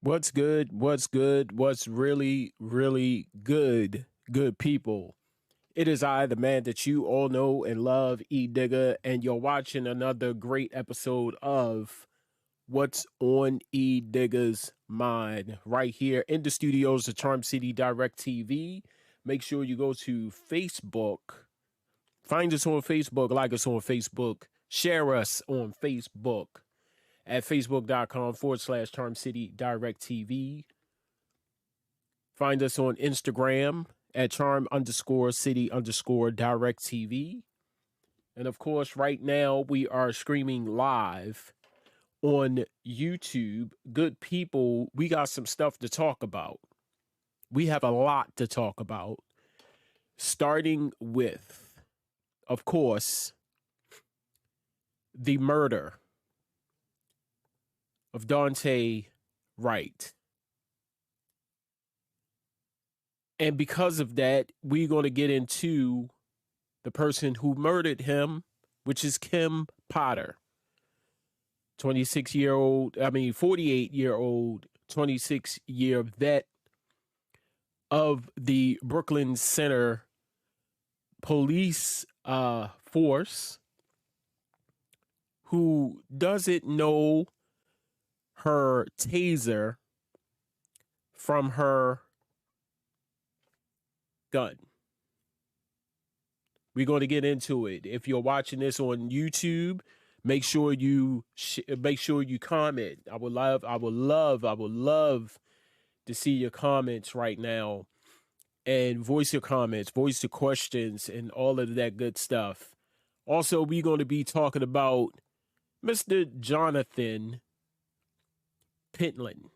What's good? What's good? What's really, really good? Good people. It is I, the man that you all know and love, Edigga, and you're watching another great episode of What's on Edigga's Mind right here in the studios of Charm City Direct TV. Make sure you go to Facebook. Find us on Facebook, like us on Facebook, share us on Facebook at facebook.com/Charm City Direct TV. Find us on Instagram at charm_city_direct TV. And of course, right now we are streaming live on YouTube. Good people, we got some stuff to talk about. We have a lot to talk about. Starting with, of course, the murder of Dante Wright. And because of that, we're going to get into the person who murdered him, which is Kim Potter. 48-year-old, 26-year vet of the Brooklyn Center police force who doesn't know her taser from her gun. We're going to get into it. If you're watching this on YouTube, make sure you comment. I would love to see your comments right now, and voice your comments, voice your questions, and all of that good stuff. Also, we're going to be talking about Mr. Jonathan Pentland.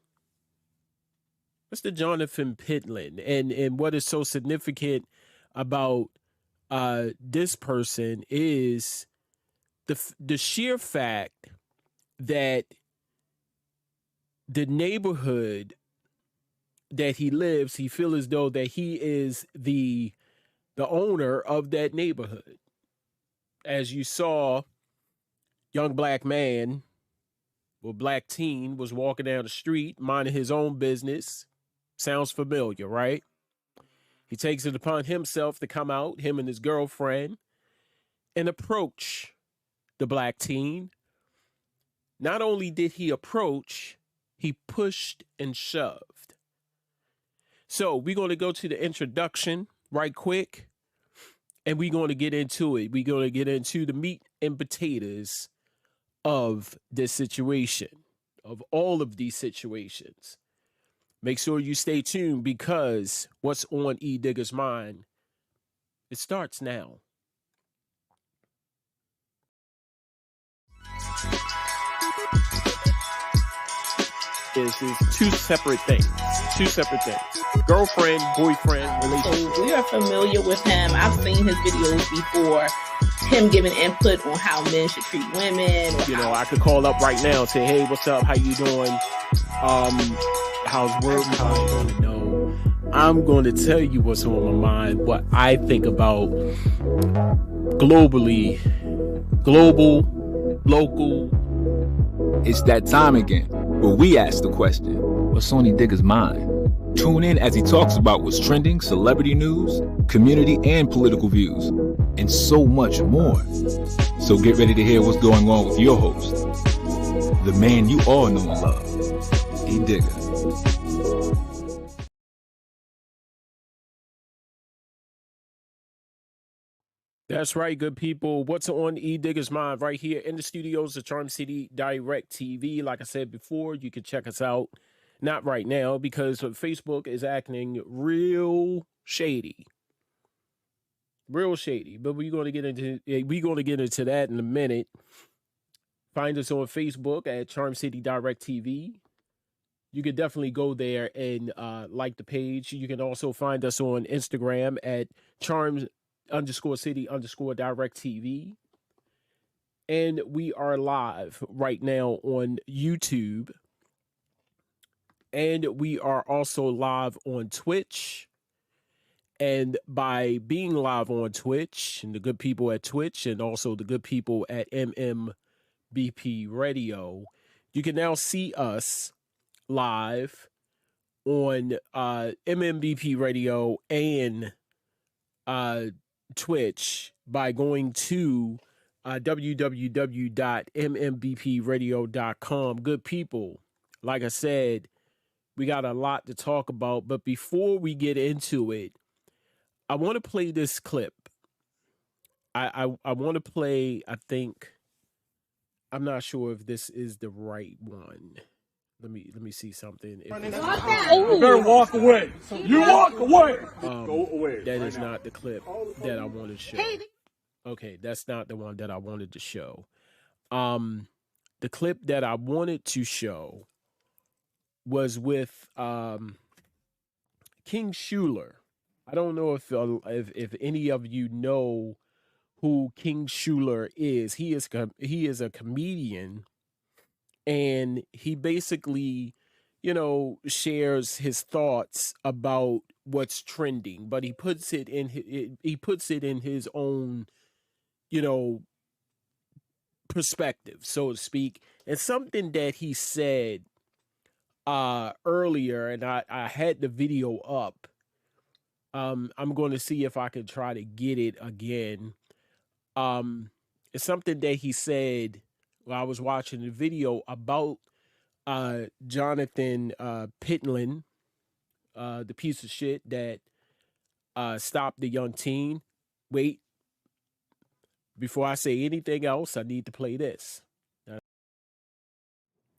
Mr. Jonathan Pentland, and what is so significant about this person is the sheer fact that the neighborhood that he lives, he feels as though that he is the owner of that neighborhood. As you saw, young black man or black teen was walking down the street, minding his own business. Sounds familiar, right? He takes it upon himself to come out, him and his girlfriend, and approach the black teen. Not only did he approach, he pushed and shoved. So we're going to go to the introduction right quick, and we're going to get into it. We're going to get into the meat and potatoes of this situation, of all of these situations. Make sure you stay tuned, because what's on Edigga's mind, it starts now. This is two separate things. Girlfriend, boyfriend relationship. So we are familiar with him. I've seen his videos before. Him giving input on how men should treat women. I could call up right now and say, "Hey, what's up? How you doing? How's work? How's you doing?" No, I'm going to tell you what's on my mind. What I think about globally, global, local. It's that time again, where we ask the question, what's on Edigga's mind? Tune in as he talks about what's trending, celebrity news, community and political views, and so much more. So get ready to hear what's going on with your host, the man you all know and love, Edigga. That's right, good people. What's on Edigga's mind right here in the studios of Charm City Direct TV. Like I said before, you can check us out. Not right now, because Facebook is acting real shady. Real shady. But we're going to get into that in a minute. Find us on Facebook at Charm City Direct TV. You can definitely go there and like the page. You can also find us on Instagram at Charm_City_Direct TV. And we are live right now on YouTube. And we are also live on Twitch. And by being live on Twitch, and the good people at Twitch, and also the good people at MMBP Radio, you can now see us live on MMBP Radio and Twitch by going to www.mmbpradio.com. Good people, like I said, we got a lot to talk about, but before we get into it, I want to play this clip. I want to play, I think, I'm not sure if this is the right one. Let me see something. You better walk away. You walk away. Go away. That is not the clip that I wanted to show. Okay, that's not the one that I wanted to show. The clip that I wanted to show was with King Schuler. I don't know if any of you know who King Schuler is. He is a comedian, and he basically, shares his thoughts about what's trending, but he puts it in his own, perspective, so to speak. And something that he said earlier, and I had the video up. I'm going to see if I can try to get it again. It's something that he said while I was watching the video about Jonathan Pitland, the piece of shit that stopped the young teen. Wait, before I say anything else, I need to play this.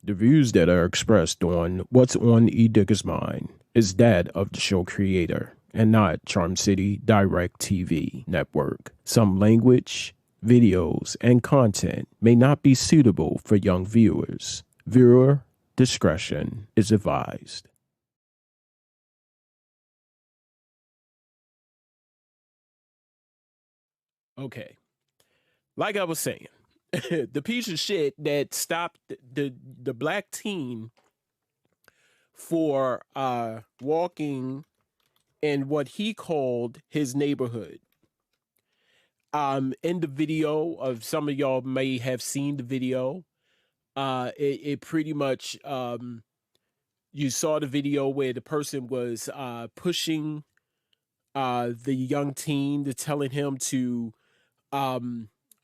The views that are expressed on What's on Edigga's Mind is that of the show creator and not Charm City Direct TV Network. Some language, videos, and content may not be suitable for young viewers. Viewer discretion is advised. Okay. Like I was saying, the piece of shit that stopped the black teen for walking in what he called his neighborhood. In the video, of some of y'all may have seen the video, it pretty much, you saw the video where the person was pushing the young teen, telling him to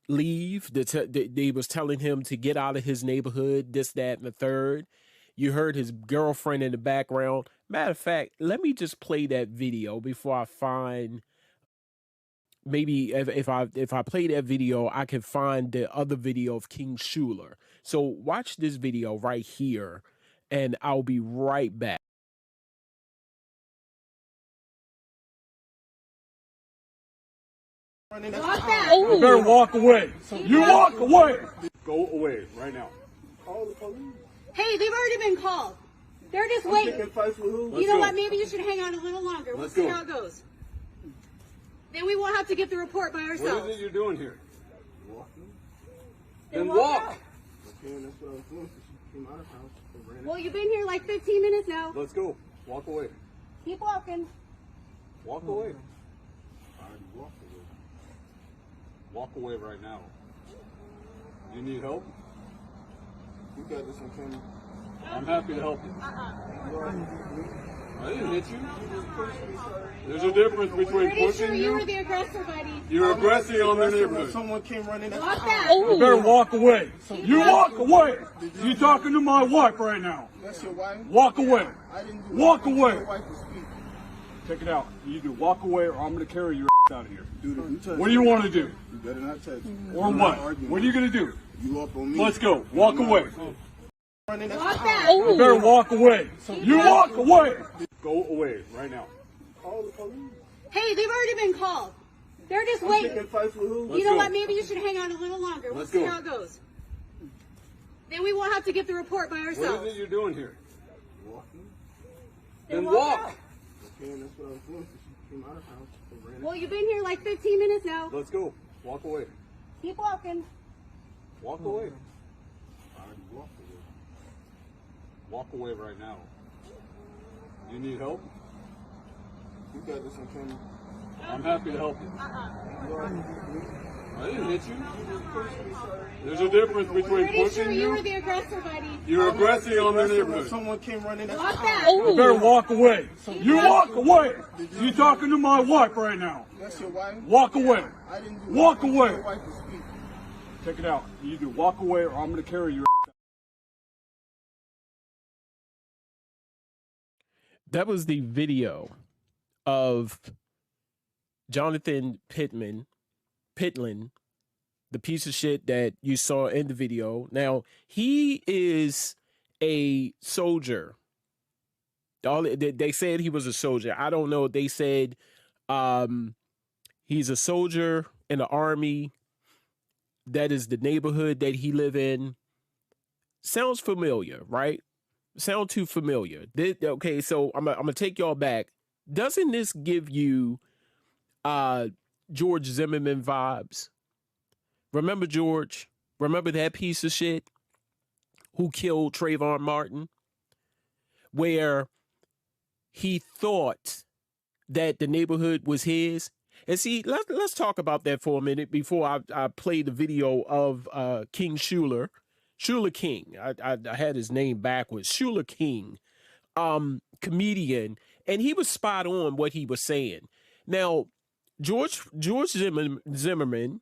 leave. They was telling him to get out of his neighborhood, this, that, and the third. You heard his girlfriend in the background. Matter of fact, let me just play that video before I find. Maybe if I play that video, I can find the other video of King Schuler. So watch this video right here, and I'll be right back. You better walk away. You walk away. Go away right now. Call the police. Hey, they've already been called. They're just waiting. You know what? Maybe you should hang on a little longer. We'll see how it goes. Then we won't have to get the report by ourselves. What is it you're doing here? Walking. Then walk. Okay, that's what I was doing. She came out of the house. Well, you've been here like 15 minutes now. Let's go. Walk away. Keep walking. Walk away. I already walked away. Walk away right now. You need help? You got this on camera. I'm happy to help you. I didn't hit you. There's a difference between pushing you were the aggressor, buddy. You're aggressing on the neighborhood. Someone came running out. You better walk away. You walk away. You're talking to my wife right now. That's your wife? Walk away. I didn't do walk away. Your wife was speaking. Check it out. You do walk away or I'm going to carry your out of here. Dude, if you touch what do you want to do? You better not touch me. Or what? What are you going to do? You up on me. Let's go. Walk away. You better walk away. You walk away. Go away right now. Call the police. Hey, they've already been called. They're just waiting. You know what? Maybe you should hang on a little longer. We'll see how it goes. Then we won't have to get the report by ourselves. What is it you're doing here? Walking. Then walk. Okay, that's what I was doing. She came out of the house. Well, you've been here like 15 minutes now. Let's go. Walk away. Keep walking. Walk away. I already walked away. Walk away right now. You need help? You got this on camera. I'm happy to help you. I didn't hit you. There's a difference between Pretty pushing sure you you. were the aggressor, buddy. You're aggressing on the neighborhood. Someone came running. Walk back. You better walk away. You walk away. You talking to my wife right now. That's your wife? Walk away. I didn't do Walk anything. away. Your wife was speaking. Take it out. You do. Walk away or I'm going to carry you. That was the video of Jonathan Pittman, the piece of shit that you saw in the video. Now, he is a soldier. They said he was a soldier. I don't know. They said he's a soldier in the army. That is the neighborhood that he live in. Sounds familiar, right? Sound too familiar. Okay, so I'm gonna take y'all back. Doesn't this give you George Zimmerman vibes? Remember George? Remember that piece of shit who killed Trayvon Martin? Where he thought that the neighborhood was his. And see, let's talk about that for a minute before I play the video of King Schuler. Schuler King. I had his name backwards. Schuler King, comedian, and he was spot on what he was saying. Now, George Zimmerman,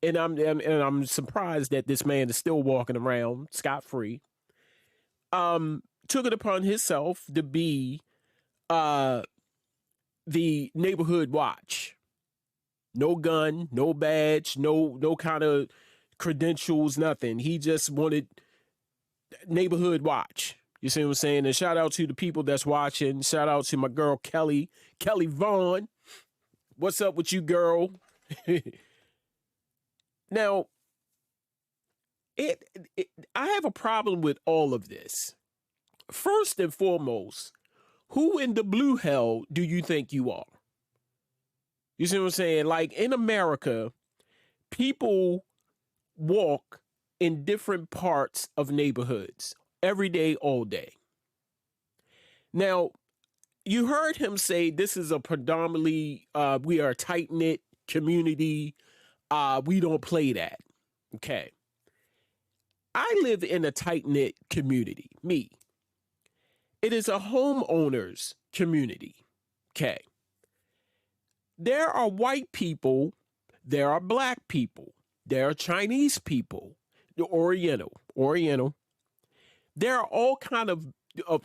and I'm surprised that this man is still walking around scot-free. Took it upon himself to be the neighborhood watch. No gun, no badge, no kind of credentials, nothing. He just wanted neighborhood watch. You see what I'm saying? And shout out to the people that's watching. Shout out to my girl Kelly Vaughn. What's up with you, girl? Now, I have a problem with all of this. First and foremost, who in the blue hell do you think you are? You see what I'm saying? Like in America, people walk in different parts of neighborhoods every day, all day. Now, you heard him say this is a predominantly, we are a tight-knit community. We don't play that. Okay. I live in a tight-knit community, me. It is a homeowners community. Okay. There are white people, there are black people, there are Chinese people, the Oriental. There are all kind of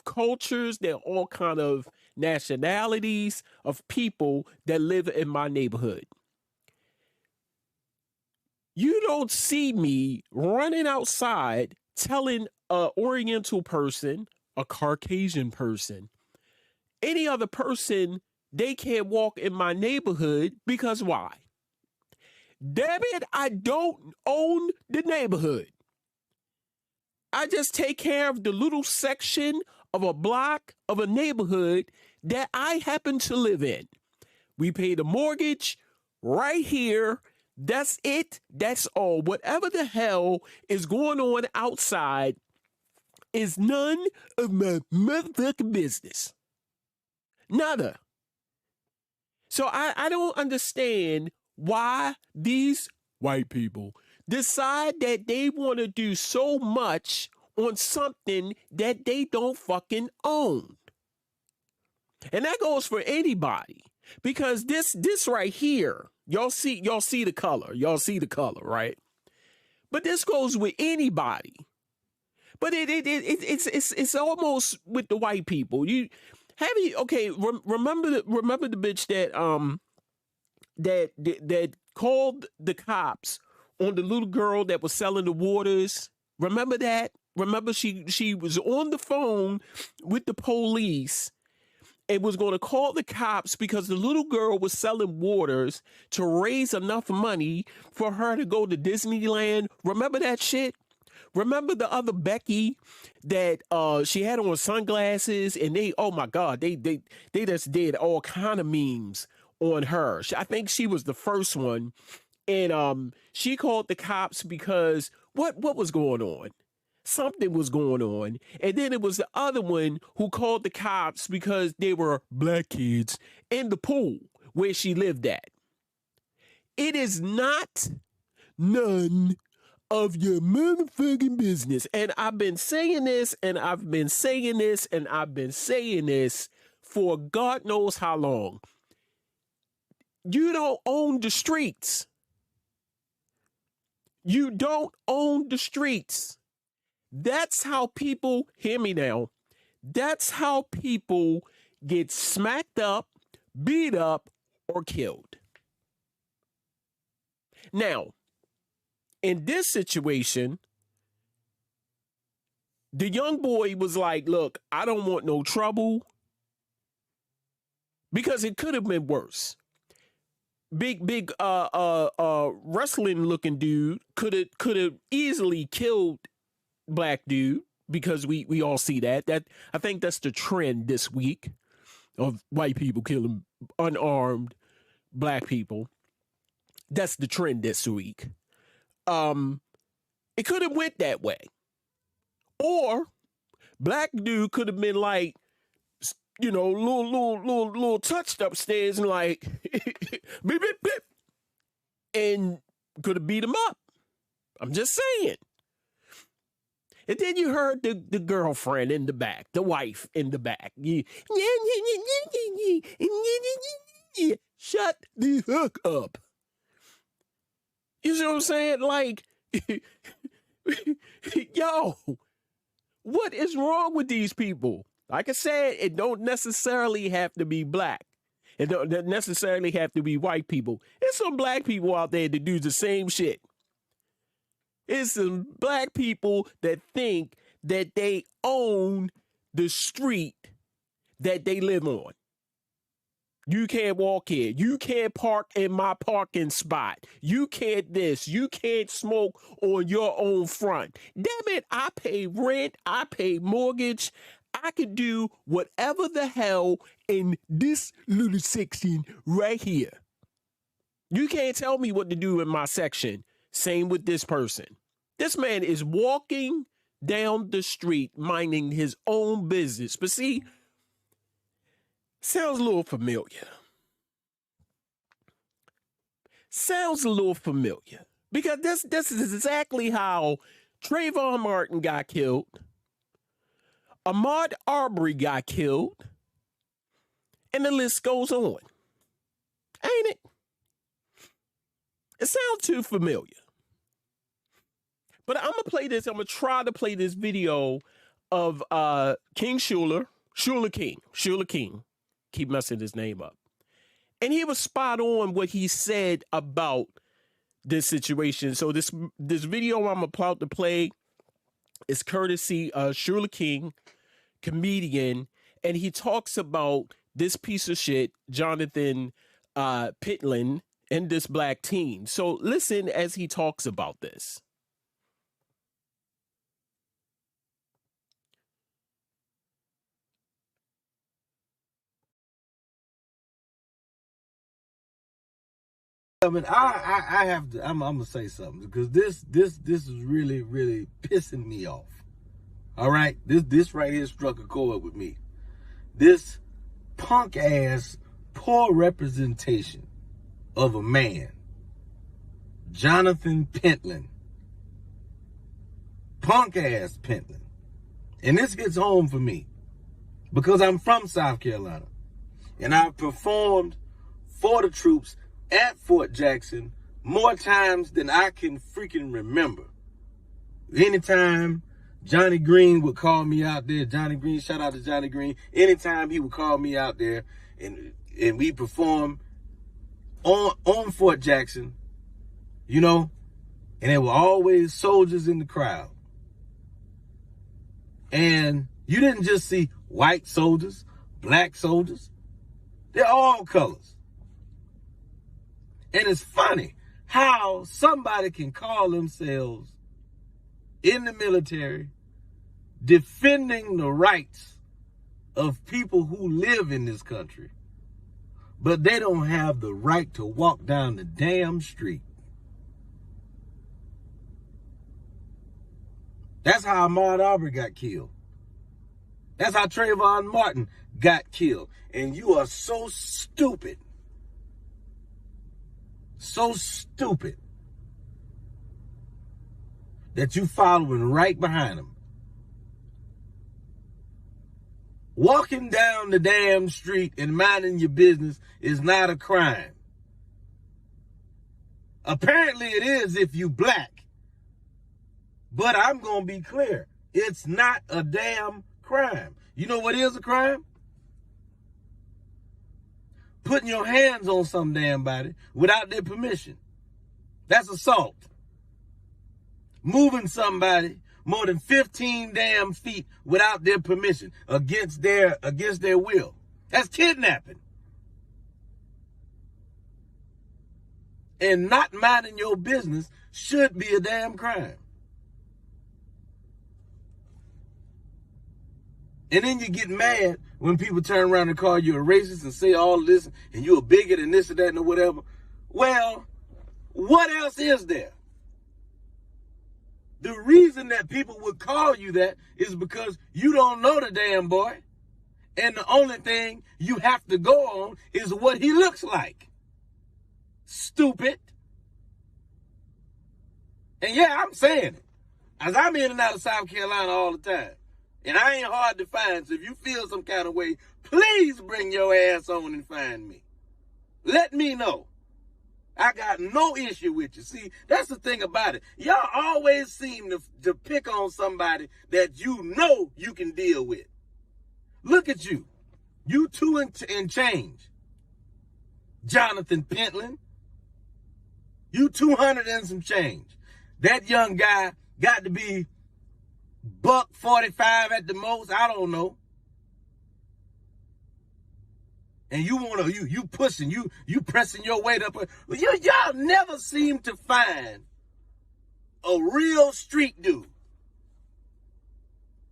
cultures, there are all kind of nationalities of people that live in my neighborhood. You don't see me running outside telling an Oriental person, a Caucasian person, any other person they can't walk in my neighborhood because why? Damn it, I don't own the neighborhood. I just take care of the little section of a block of a neighborhood that I happen to live in. We pay the mortgage right here. That's it. That's all. Whatever the hell is going on outside is none of my motherfucking business. Nada. So I don't understand why these white people decide that they want to do so much on something that they don't fucking own. And that goes for anybody. Because this right here, y'all see the color. Y'all see the color, right? But this goes with anybody. But it's almost with the white people. Remember the bitch that called the cops on the little girl that was selling the waters. Remember that? Remember she was on the phone with the police and was going to call the cops because the little girl was selling waters to raise enough money for her to go to Disneyland. Remember that shit? Remember the other Becky that she had on sunglasses and oh my God, they just did all kind of memes on her. I think she was the first one. And she called the cops because what was going on? Something was going on. And then it was the other one who called the cops because they were black kids in the pool where she lived at. It is not none of your motherfucking business. And I've been saying this, and I've been saying this, and I've been saying this for God knows how long. You don't own the streets. You don't own the streets. That's how people, hear me now, that's how people get smacked up, beat up, or killed. Now, in this situation, the young boy was like, look, I don't want no trouble, because it could have been worse. Big wrestling looking dude could have easily killed black dude, because we all see that. I think that's the trend this week of white people killing unarmed black people. That's the trend this week. It could have went that way. Or black dude could have been like, you know, little touched upstairs and like beep, beep, beep, and could have beat him up. I'm just saying. And then you heard the girlfriend in the back, the wife in the back. Shut the fuck up. You see what I'm saying? Like, yo, what is wrong with these people? Like I said, it don't necessarily have to be black. It don't necessarily have to be white people. There's some black people out there that do the same shit. It's some black people that think that they own the street that they live on. You can't walk here. You can't park in my parking spot. You can't this. You can't smoke on your own front. Damn it, I pay rent. I pay mortgage. I could do whatever the hell in this little section right here. You can't tell me what to do in my section. Same with this person. This man is walking down the street minding his own business. But see, sounds a little familiar. Sounds a little familiar. Because this is exactly how Trayvon Martin got killed. Ahmaud Arbery got killed. And the list goes on. Ain't it? It sounds too familiar. But I'm going to play this. I'm going to try to play this video of King Shuler King. Keep messing his name up. And he was spot on what he said about this situation. So this video I'm about to play is courtesy of Shuler King, comedian. And he talks about this piece of shit, Jonathan Pentland, and this black teen. So listen as he talks about this. I mean, I have to. I'm gonna say something because this is really pissing me off. All right, this right here struck a chord with me. This punk ass poor representation of a man, Jonathan Pentland, punk ass Pentland, and this gets home for me because I'm from South Carolina, and I've performed for the troops at Fort Jackson more times than I can freaking remember. Anytime Johnny Green would call me out there, Johnny Green, shout out to Johnny Green. Anytime he would call me out there and we perform on Fort Jackson, you know, and there were always soldiers in the crowd. And you didn't just see white soldiers, black soldiers. They're all colors. And it's funny how somebody can call themselves in the military defending the rights of people who live in this country, but they don't have the right to walk down the damn street. That's how Ahmaud Arbery got killed. That's how Trayvon Martin got killed. And you are so stupid. So stupid that you following right behind them. Walking down the damn street and minding your business is not a crime. Apparently it is if you black. But I'm going to be clear. It's not a damn crime. You know what is a crime? Putting your hands on some damn body without their permission. That's assault. Moving somebody more than 15 damn feet without their permission, against their will. That's kidnapping. And not minding your business should be a damn crime. And then you get mad when people turn around and call you a racist and say all this, and you're a bigot and this and that and whatever. Well, what else is there? The reason that people would call you that is because you don't know the damn boy. And the only thing you have to go on is what he looks like. Stupid. And yeah, I'm saying it. As I'm in and out of South Carolina all the time. And I ain't hard to find, so if you feel some kind of way, please bring your ass on and find me. Let me know. I got no issue with you. See, that's the thing about it. Y'all always seem to pick on somebody that you know you can deal with. Look at you. You 2 and change. Jonathan Pentland. You 200 and some change. That young guy got to be $145 at the most. I don't know. And you want to, you pushing, you pressing your weight up. Y'all never seem to find a real street dude.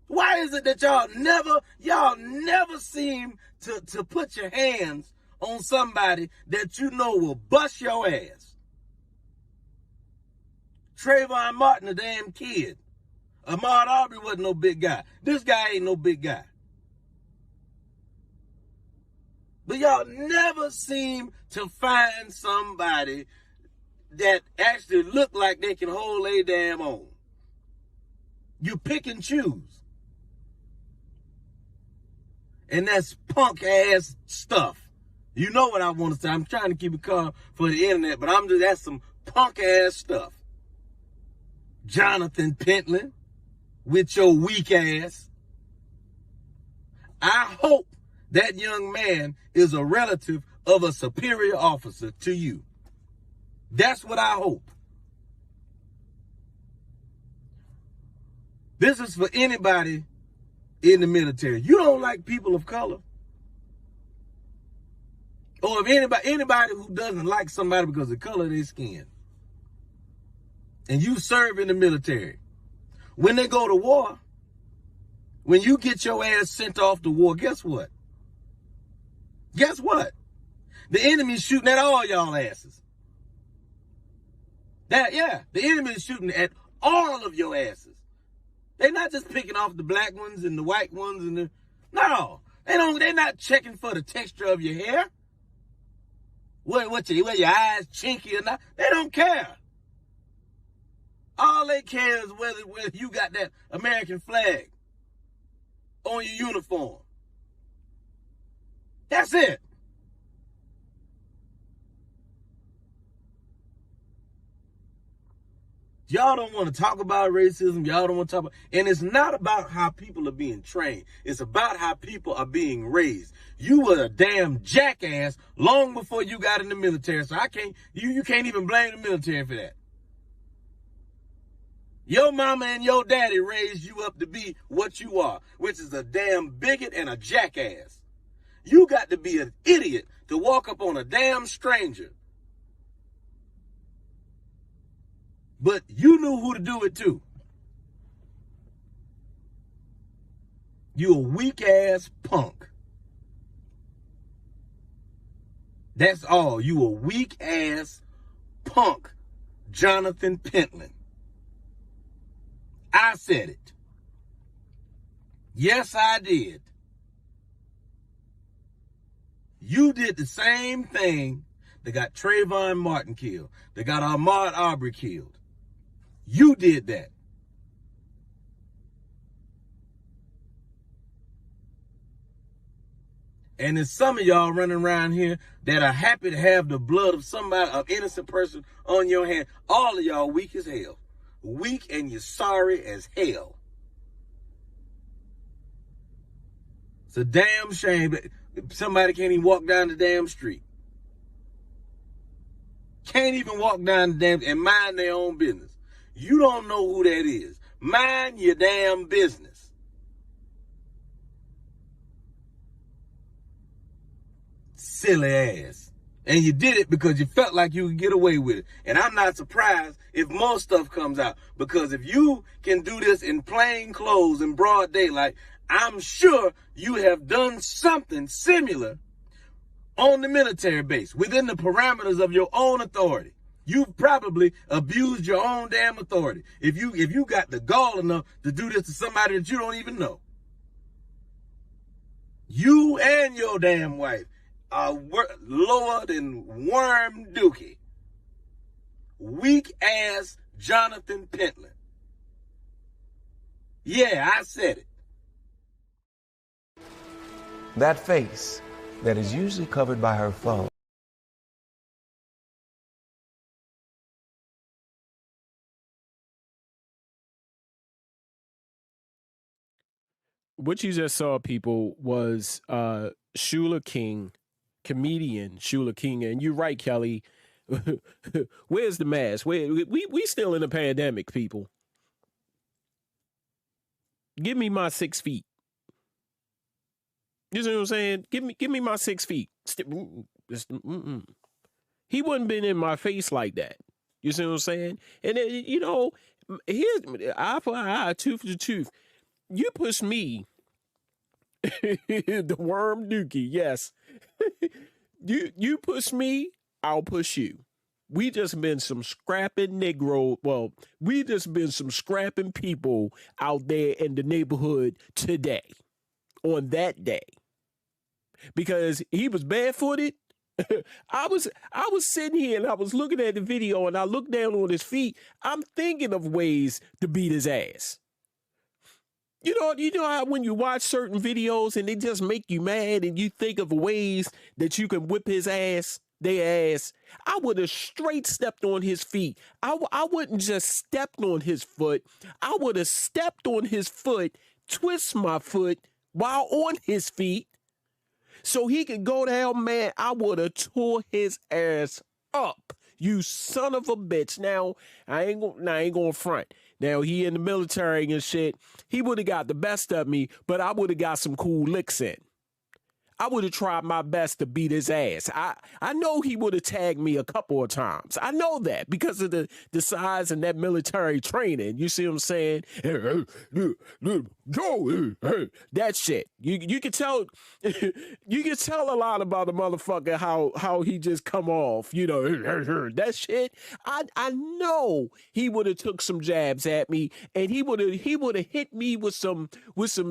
Why is it that y'all never seem to put your hands on somebody that you know will bust your ass? Trayvon Martin, a damn kid. Ahmaud Arbery wasn't no big guy. This guy ain't no big guy. But y'all never seem to find somebody that actually look like they can hold a damn own. You pick and choose. And that's punk ass stuff. You know what I want to say. I'm trying to keep it calm for the internet, but that's some punk ass stuff. Jonathan Pentland, with your weak ass. I hope that young man is a relative of a superior officer to you. That's what I hope. This is for anybody in the military. You don't like people of color. Or if anybody who doesn't like somebody because of the color of their skin. And you serve in the military. When they go to war, when you get your ass sent off to war, guess what? Guess what? The enemy's shooting at all y'all asses. The enemy is shooting at all of your asses. They're not just picking off the black ones and the white ones and no. They're not checking for the texture of your hair. Where your eyes chinky or not. They don't care. All they care is whether you got that American flag on your uniform. That's it. Y'all don't want to talk about racism. Y'all don't want to talk about, and it's not about how people are being trained. It's about how people are being raised. You were a damn jackass long before you got in the military. So you can't even blame the military for that. Your mama and your daddy raised you up to be what you are, which is a damn bigot and a jackass. You got to be an idiot to walk up on a damn stranger. But you knew who to do it to. You a weak ass punk. That's all. You a weak ass punk, Jonathan Pentland. I said it. Yes, I did. You did the same thing that got Trayvon Martin killed, that got Ahmaud Arbery killed. You did that. And there's some of y'all running around here that are happy to have the blood of somebody, an innocent person on your hand. All of y'all weak as hell. Weak, and you're sorry as hell. It's a damn shame that somebody can't even walk down the damn street. Can't even walk down the damn and mind their own business. You don't know who that is. Mind your damn business. Silly ass. And you did it because you felt like you could get away with it. And I'm not surprised if more stuff comes out. Because if you can do this in plain clothes in broad daylight, I'm sure you have done something similar on the military base, within the parameters of your own authority. You've probably abused your own damn authority. If you got the gall enough to do this to somebody that you don't even know. You and your damn wife are lower than Worm Dookie. Weak ass Jonathan Pentland. Yeah, I said it. That face that is usually covered by her phone. What you just saw, people, was Shula King, comedian Shula King. And you're right, Kelly. Where's the mask? We still in a pandemic, people. Give me my 6 feet. You see what I'm saying? Give me my 6 feet. He wouldn't been in my face like that. You see what I'm saying? And you know, here's eye for eye, tooth for tooth. You push me, the Worm Dookie. Yes, you push me, I'll push you. We just been some scrapping Negro. Well, we just been some scrapping people out there in the neighborhood today, on that day. Because he was barefooted. I was sitting here and I was looking at the video and I looked down on his feet. I'm thinking of ways to beat his ass. You know how when you watch certain videos and they just make you mad and you think of ways that you can whip his ass, their ass. I would have straight stepped on his feet. I wouldn't just stepped on his foot. I would have stepped on his foot, twist my foot while on his feet, so he could go down, man. I would have tore his ass up. You son of a bitch. Now, I ain't gonna front. Now, he in the military and shit. He would have got the best of me, but I would have got some cool licks in. I would have tried my best to beat his ass. I know he would have tagged me a couple of times. I know that because of the size and that military training. You see what I'm saying? That shit. You can tell you can tell a lot about a motherfucker how he just come off. You know, that shit. I know he would have took some jabs at me and he would have hit me with some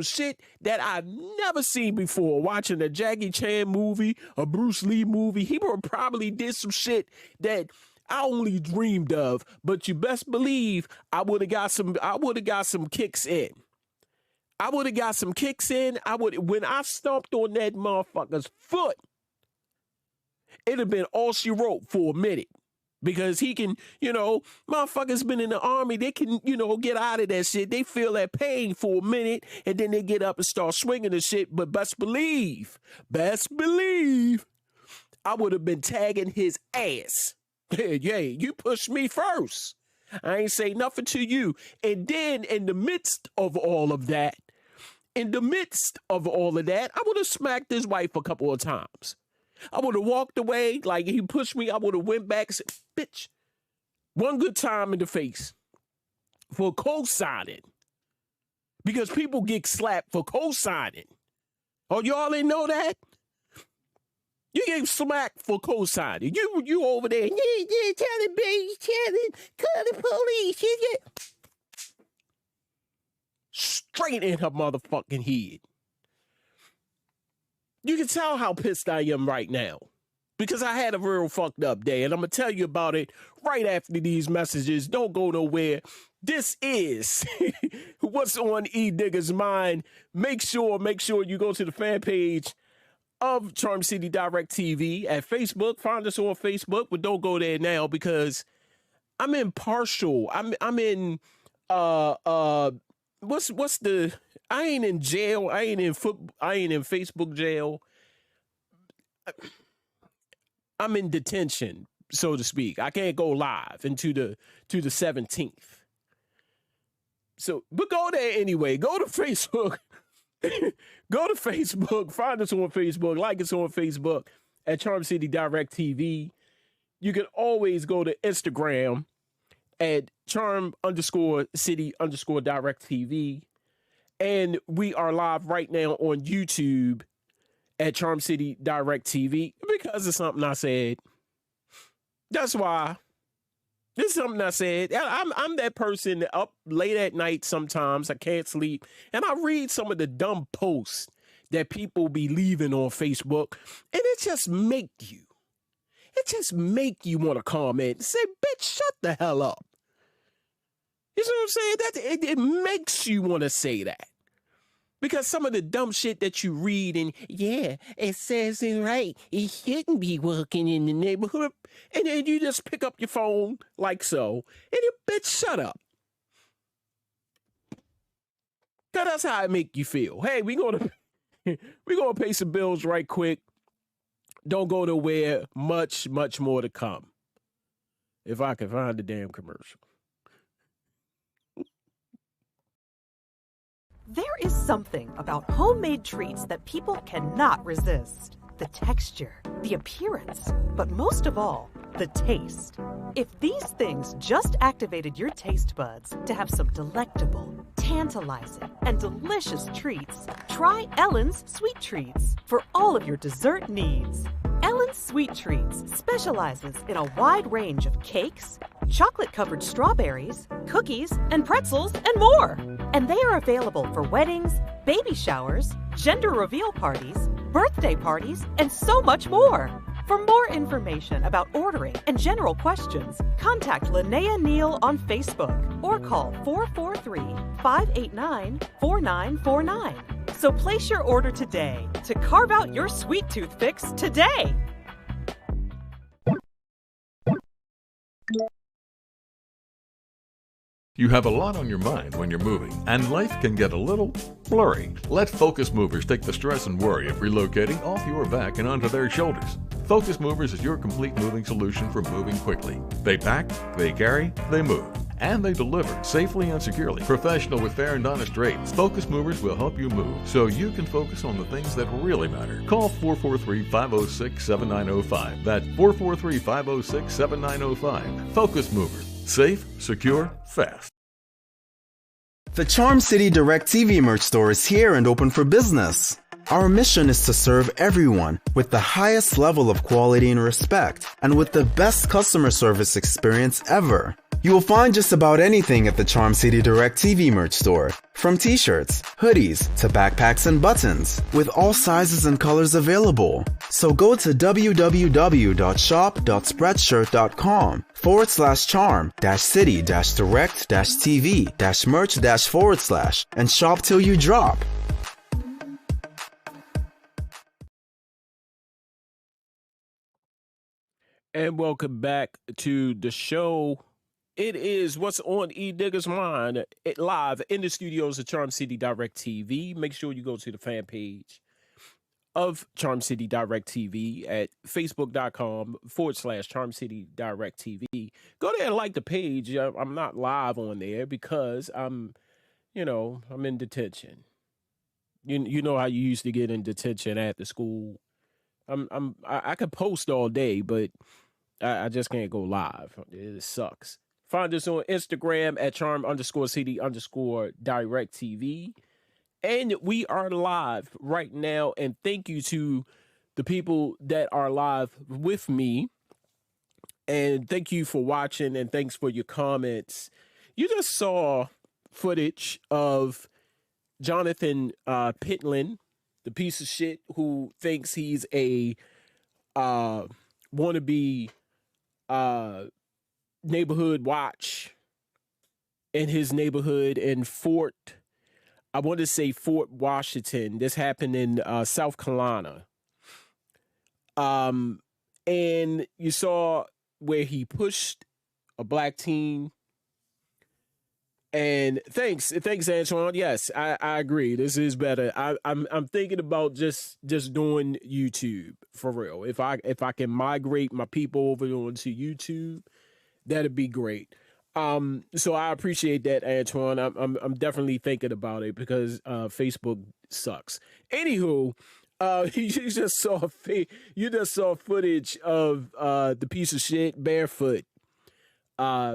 shit that I've never seen before. Watching a Jackie Chan movie, a Bruce Lee movie, he probably did some shit that I only dreamed of. But you best believe I would have got some kicks in. I would have got some kicks in. When I stomped on that motherfucker's foot, it'd have been all she wrote for a minute. Because he can, motherfuckers been in the army, they can, get out of that shit. They feel that pain for a minute, and then they get up and start swinging the shit. But best believe, I would have been tagging his ass. Yeah, you pushed me first. I ain't say nothing to you. And then in the midst of all of that, I would have smacked his wife a couple of times. I would have walked away like he pushed me. I would have went back and said, bitch, one good time in the face for co-signing. Because people get slapped for co-signing. Oh, y'all didn't know that? You get smacked for co-signing. You over there, yeah, tell the baby, call the police. Yeah. Straight in her motherfucking head. You can tell how pissed I am right now because I had a real fucked up day, and I'm going to tell you about it right after these messages. Don't go nowhere. This is what's on Edigga's mind. Make sure you go to the fan page of Charm City Direct TV at Facebook. Find us on Facebook, but don't go there now because I'm impartial. I'm in what's the I ain't in jail. I ain't in Facebook jail. I'm in detention, so to speak. I can't go live into the 17th. So, but go there anyway. Go to Facebook. Go to Facebook. Find us on Facebook. Like us on Facebook at Charm City Direct TV. You can always go to Instagram at Charm_City_Direct TV. And we are live right now on YouTube at Charm City Direct TV because of something I said. That's why. This is something I said. I'm that person up late at night sometimes. I can't sleep. And I read some of the dumb posts that people be leaving on Facebook. And it just make you want to comment and say, bitch, shut the hell up. You see what I'm saying? It makes you want to say that. Because some of the dumb shit that you read and, yeah, it says it right. It shouldn't be working in the neighborhood. And then you just pick up your phone like so. And you, bitch, shut up. Because that's how it make you feel. Hey, we gonna pay some bills right quick. Don't go nowhere. Much, much more to come. If I can find the damn commercial. There is something about homemade treats that people cannot resist. The texture, the appearance, but most of all, the taste. If these things just activated your taste buds to have some delectable, tantalizing, and delicious treats, try Ellen's Sweet Treats for all of your dessert needs. Ellen's Sweet Treats specializes in a wide range of cakes, chocolate-covered strawberries, cookies, and pretzels, and more. And they are available for weddings, baby showers, gender reveal parties, birthday parties, and so much more. For more information about ordering and general questions, contact Linnea Neal on Facebook or call 443-589-4949. So place your order today to carve out your sweet tooth fix today. You have a lot on your mind when you're moving, and life can get a little blurry. Let Focus Movers take the stress and worry of relocating off your back and onto their shoulders. Focus Movers is your complete moving solution for moving quickly. They pack, they carry, they move, and they deliver safely and securely. Professional with fair and honest rates, Focus Movers will help you move so you can focus on the things that really matter. Call 443-506-7905. That's 443-506-7905. Focus Movers. Safe, secure, fast. The Charm City Direct TV merch store is here and open for business. Our mission is to serve everyone with the highest level of quality and respect, and with the best customer service experience ever. You will find just about anything at the Charm City Direct TV merch store, from t-shirts, hoodies, to backpacks and buttons, with all sizes and colors available. So go to www.shop.spreadshirt.com/charm-city-direct-tv-merch- and shop till you drop. And welcome back to the show. It is What's on Edigga's Mind, live in the studios of Charm City Direct TV. Make sure you go to the fan page of Charm City Direct TV at facebook.com/Charm City Direct TV. Go there and like the page. I'm not live on there because I'm in detention. You know how you used to get in detention at the school. I could post all day, but I just can't go live. It sucks. Find us on Instagram at Charm_City_Direct TV. And we are live right now. And thank you to the people that are live with me. And thank you for watching, and thanks for your comments. You just saw footage of Jonathan Pitland, the piece of shit who thinks he's a wannabe neighborhood watch in his neighborhood in Fort Washington. This happened in South Carolina. And you saw where he pushed a black teen. And thanks, Antoine. Yes, I agree. This is better. I'm thinking about just doing YouTube for real. If I can migrate my people over onto YouTube, that'd be great. So I appreciate that, Antoine. I'm definitely thinking about it because Facebook sucks. Anywho, you just saw footage of the piece of shit barefoot.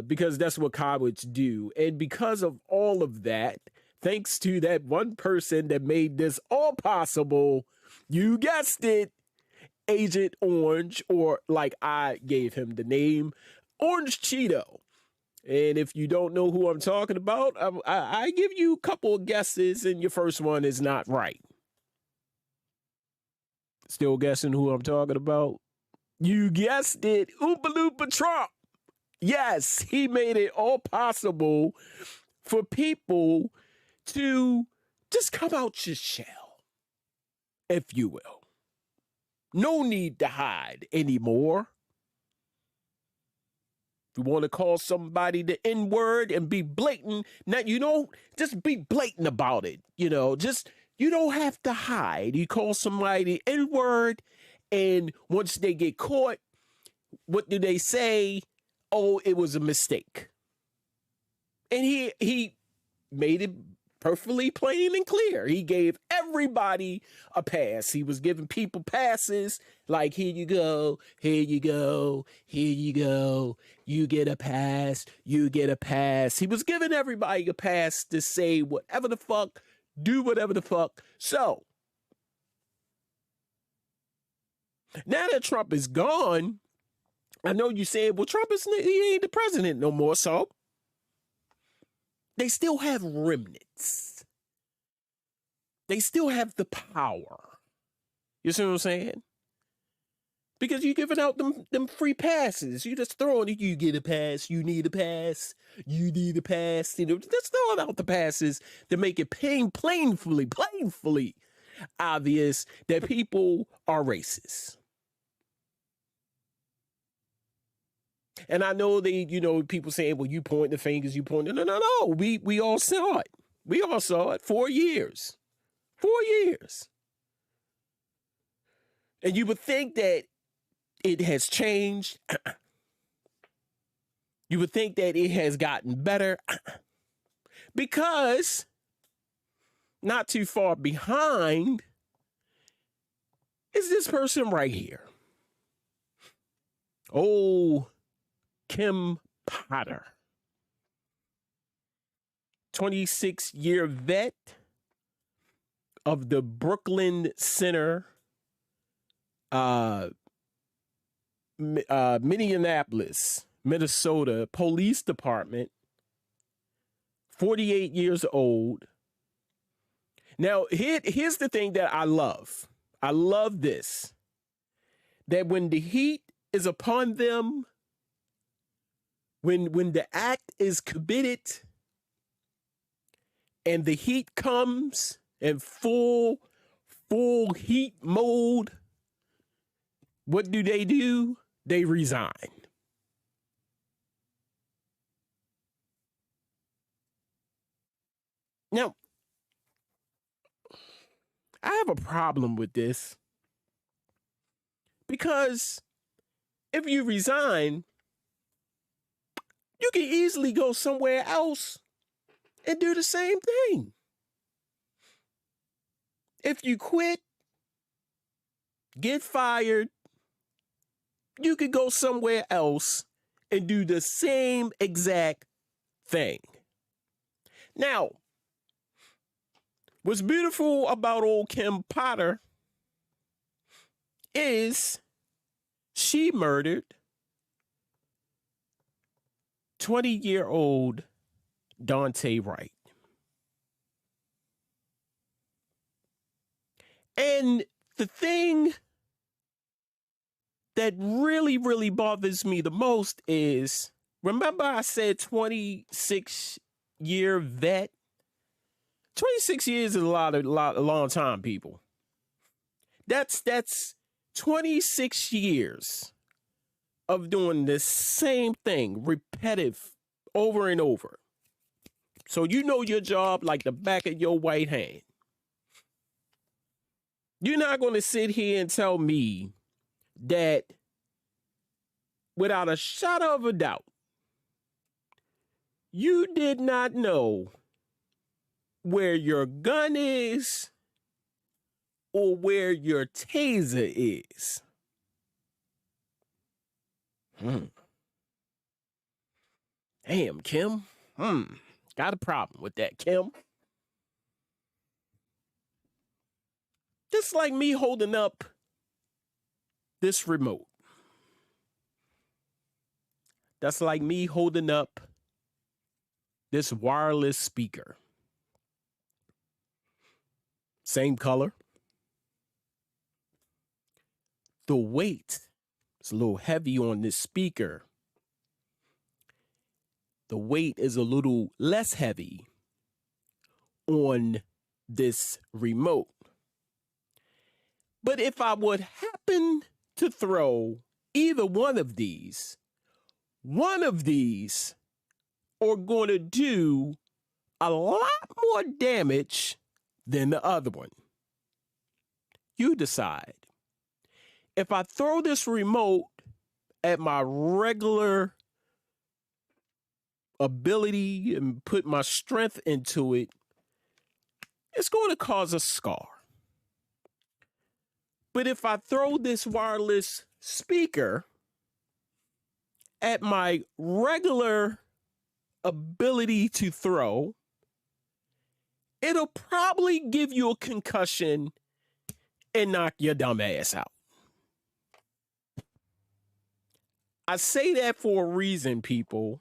Because that's what cowards do. And because of all of that, thanks to that one person that made this all possible, you guessed it, Agent Orange, or like I gave him the name, Orange Cheeto. And if you don't know who I'm talking about, I give you a couple of guesses and your first one is not right. Still guessing who I'm talking about? You guessed it, Oompa Loompa Trump. Yes, he made it all possible for people to just come out your shell, if you will. No need to hide anymore. If you want to call somebody the N-word and be blatant, now you don't just be blatant about it. You don't have to hide. You call somebody the N-word, and once they get caught, what do they say? Oh, it was a mistake. And he made it perfectly plain and clear. He gave everybody a pass. He was giving people passes like, here you go, here you go, here you go. You get a pass, you get a pass. He was giving everybody a pass to say whatever the fuck, do whatever the fuck. So, now that Trump is gone, I know you said, well, he ain't the president no more, so they still have remnants. They still have the power. You see what I'm saying? Because you're giving out them free passes. You just throwing it, you get a pass, you need a pass, you need a pass. Just throwing out the passes to make it plainly obvious that people are racist. And I know people saying, well, you point the fingers, you point. No. We all saw it. We all saw it. 4 years. 4 years. And you would think that it has changed. You would think that it has gotten better. Because not too far behind is this person right here. Oh, Kim Potter, 26-year vet of the Brooklyn Center, Minneapolis, Minnesota Police Department, 48 years old. Now, here's the thing that I love. I love this, that when the heat is upon them, when the act is committed and the heat comes in full heat mode, what do? They resign. Now, I have a problem with this because if you resign, you can easily go somewhere else and do the same thing. If you quit, get fired, you could go somewhere else and do the same exact thing. Now, what's beautiful about old Kim Potter is she murdered 20-year-old Dante Wright. And the thing that really, really bothers me the most is, remember I said 26-year vet? 26 years is a long time, people. That's 26 years of doing the same thing, repetitive, over and over. So you know your job like the back of your white hand. You're not going to sit here and tell me that without a shadow of a doubt, you did not know where your gun is or where your taser is. Damn, Kim. Got a problem with that, Kim. Just like me holding up this remote. That's like me holding up this wireless speaker. Same color. The weight is a little heavy on this speaker. The weight is a little less heavy on this remote. But if I would happen to throw either one of these are going to do a lot more damage than the other one. You decide. If I throw this remote at my regular ability and put my strength into it, it's going to cause a scar. But if I throw this wireless speaker at my regular ability to throw, it'll probably give you a concussion and knock your dumb ass out. I say that for a reason, people,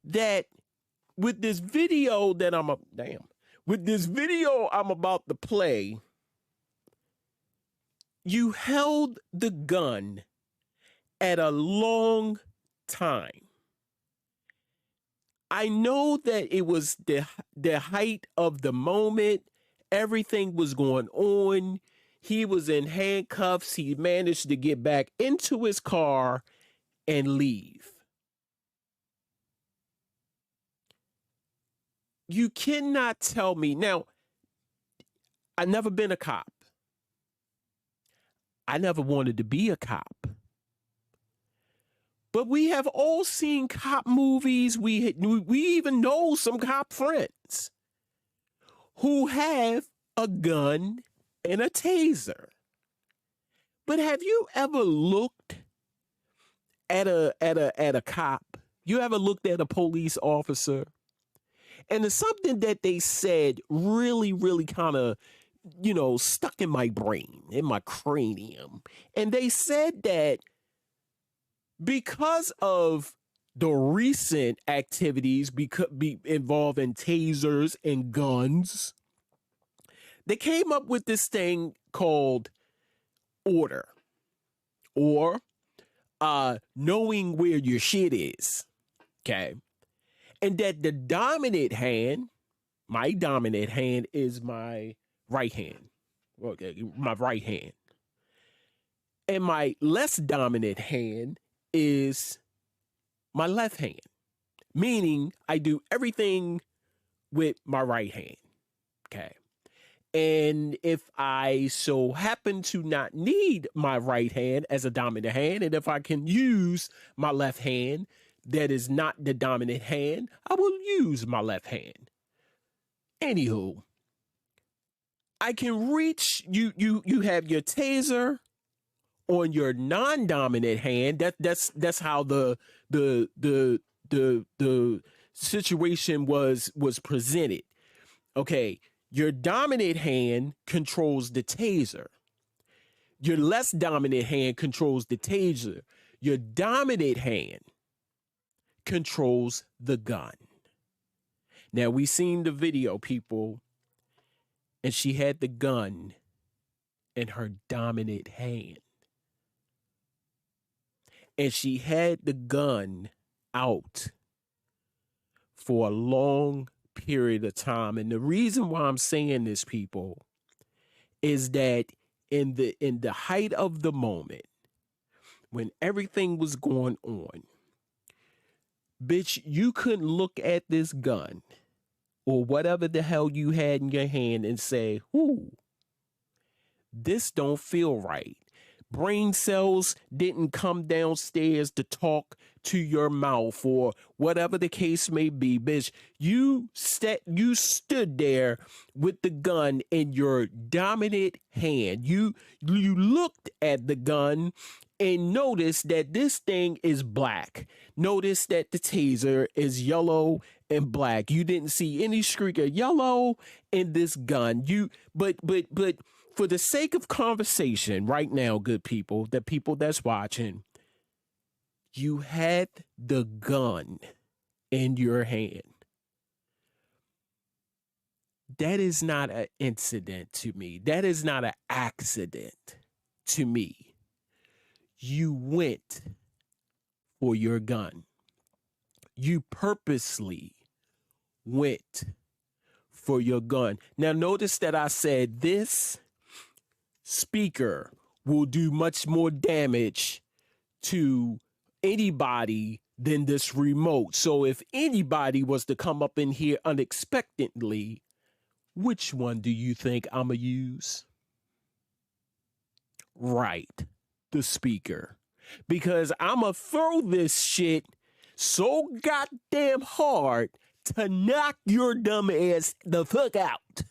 that with this video that I'm about to play, you held the gun at a long time. I know that it was the height of the moment. Everything was going on. He was in handcuffs. He managed to get back into his car and leave. You cannot tell me. Now, I've never been a cop. I never wanted to be a cop. But we have all seen cop movies. We even know some cop friends who have a gun and a taser. But have you ever looked at a cop? You ever looked at a police officer? And it's something that they said really, really kind of, stuck in my brain, in my cranium. And they said that because of the recent activities involving tasers and guns, they came up with this thing called order, or knowing where your shit is. Okay. And that the dominant hand, my dominant hand is my right hand. Okay, my right hand. And my less dominant hand is my left hand. Meaning I do everything with my right hand. Okay. And if I so happen to not need my right hand as a dominant hand, and if I can use my left hand that is not the dominant hand, I will use my left hand. Anywho, I can reach you. You have your taser on your non-dominant hand. That's how the situation was presented. Okay, your dominant hand controls the taser. Your less dominant hand controls the taser. Your dominant hand controls the gun. Now, we seen the video, people, and she had the gun in her dominant hand. And she had the gun out for a long period of time. And the reason why I'm saying this, people, is that in the height of the moment, when everything was going on, bitch, you couldn't look at this gun or whatever the hell you had in your hand and say, "Ooh, this don't feel right." Brain cells didn't come downstairs to talk to your mouth or whatever the case may be, bitch. You stood there with the gun in your dominant hand. You looked at the gun and noticed that this thing is black. Notice that the taser is yellow and black. You didn't see any streak of yellow in this gun. But for the sake of conversation right now, good people, the people that's watching, you had the gun in your hand. That is not an incident to me. That is not an accident to me. You went for your gun. You purposely went for your gun. Now, notice that I said this speaker will do much more damage to anybody than this remote. So if anybody was to come up in here unexpectedly, which one do you think I'ma use? Right, the speaker. Because I'ma throw this shit so goddamn hard to knock your dumb ass the fuck out.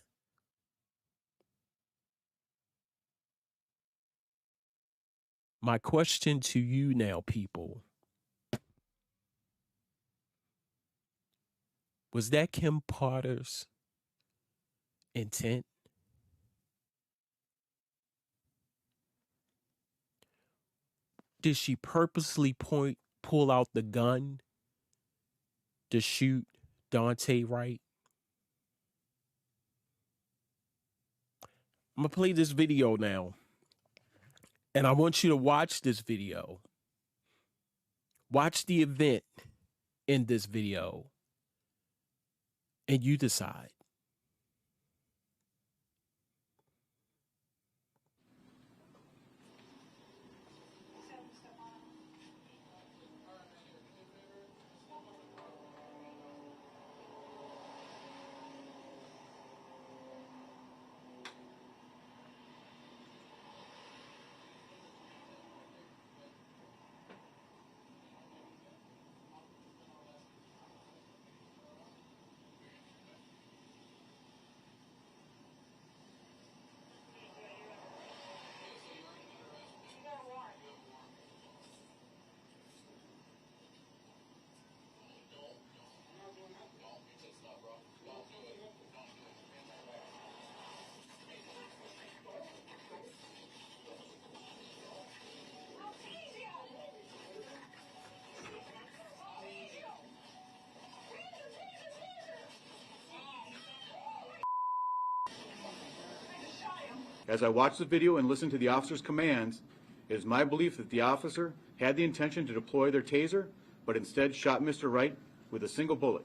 My question to you now, people. Was that Kim Potter's intent? Did she purposely pull out the gun to shoot Dante Wright? I'm going to play this video now. And I want you to watch this video. Watch the event in this video. And you decide. As I watched the video and listened to the officer's commands, it is my belief that the officer had the intention to deploy their taser, but instead shot Mr. Wright with a single bullet.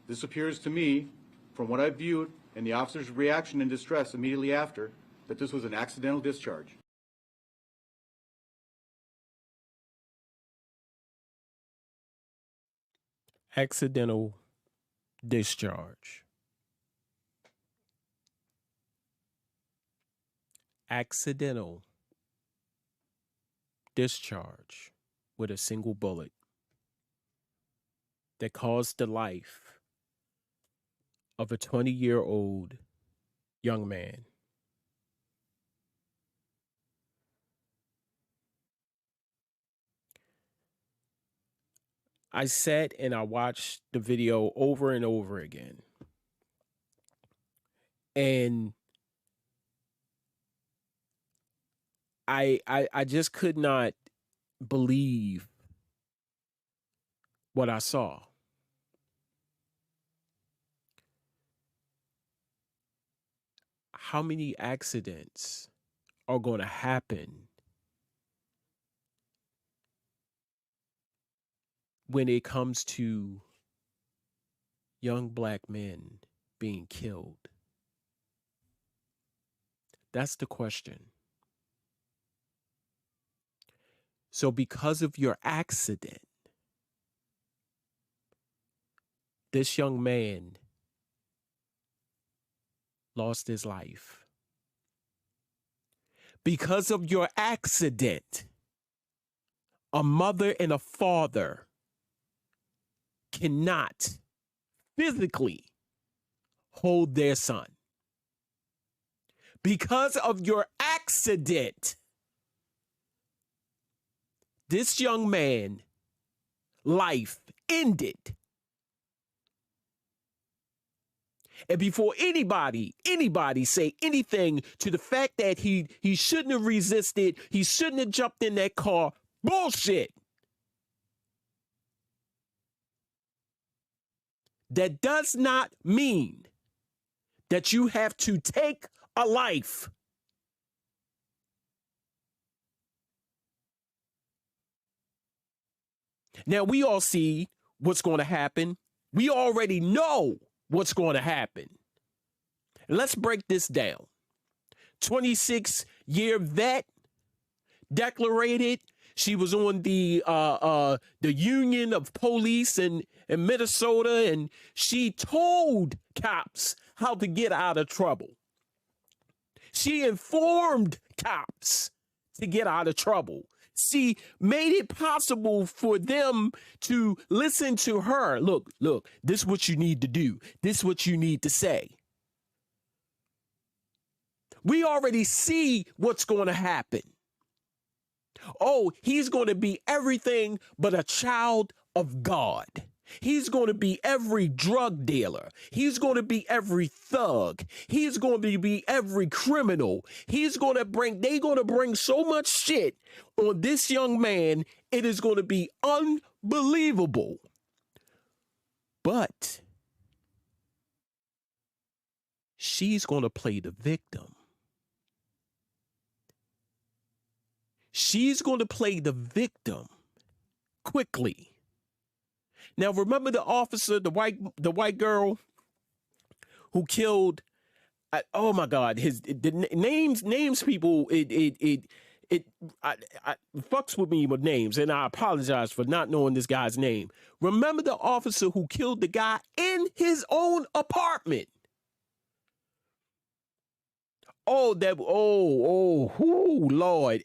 This appears to me, from what I viewed and the officer's reaction and distress immediately after, that this was an accidental discharge. Accidental discharge. Accidental discharge with a single bullet that caused the life of a 20-year-old young man. I sat and I watched the video over and over again. And I just could not believe what I saw. How many accidents are going to happen when it comes to young black men being killed? That's the question. So because of your accident, this young man lost his life. Because of your accident, a mother and a father cannot physically hold their son. Because of your accident, this young man's life ended. And before anybody say anything to the fact that he shouldn't have resisted, he shouldn't have jumped in that car, bullshit. That does not mean that you have to take a life. Now, we all see what's going to happen. We already know what's going to happen. Let's break this down. 26-year vet, declarated. She was on the union of police in Minnesota, and she told cops how to get out of trouble. She informed cops to get out of trouble. She made it possible for them to listen to her. Look, this is what you need to do. This is what you need to say. We already see what's going to happen. Oh, he's going to be everything but a child of God. He's going to be every drug dealer. He's going to be every thug. He's going to be every criminal. They're going to bring so much shit on this young man. It is going to be unbelievable. But she's going to play the victim. She's going to play the victim quickly. Now, remember the officer, the white girl who killed? Oh my God, the names people. It fucks with me with names, and I apologize for not knowing this guy's name. Remember the officer who killed the guy in his own apartment? Lord,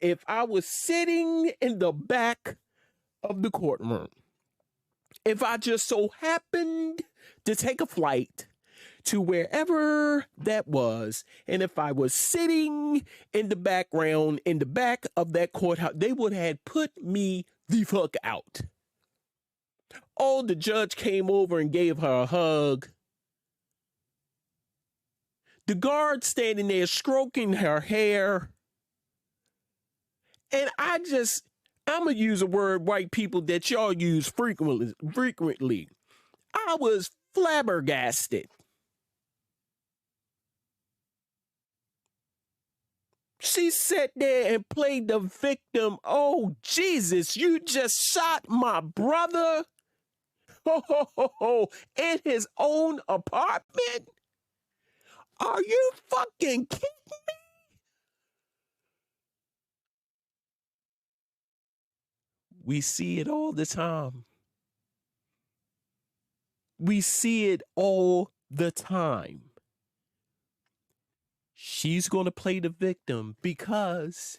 if I was sitting in the back of the courtroom, if I just so happened to take a flight to wherever that was, and if I was sitting in the background, in the back of that courthouse, they would have put me the fuck out. Oh, the judge came over and gave her a hug. The guard standing there stroking her hair. And I'm going to use a word, white people, that y'all use frequently. I was flabbergasted. She sat there and played the victim. Oh, Jesus, you just shot my brother in his own apartment? Are you fucking kidding me? We see it all the time. We see it all the time. She's going to play the victim because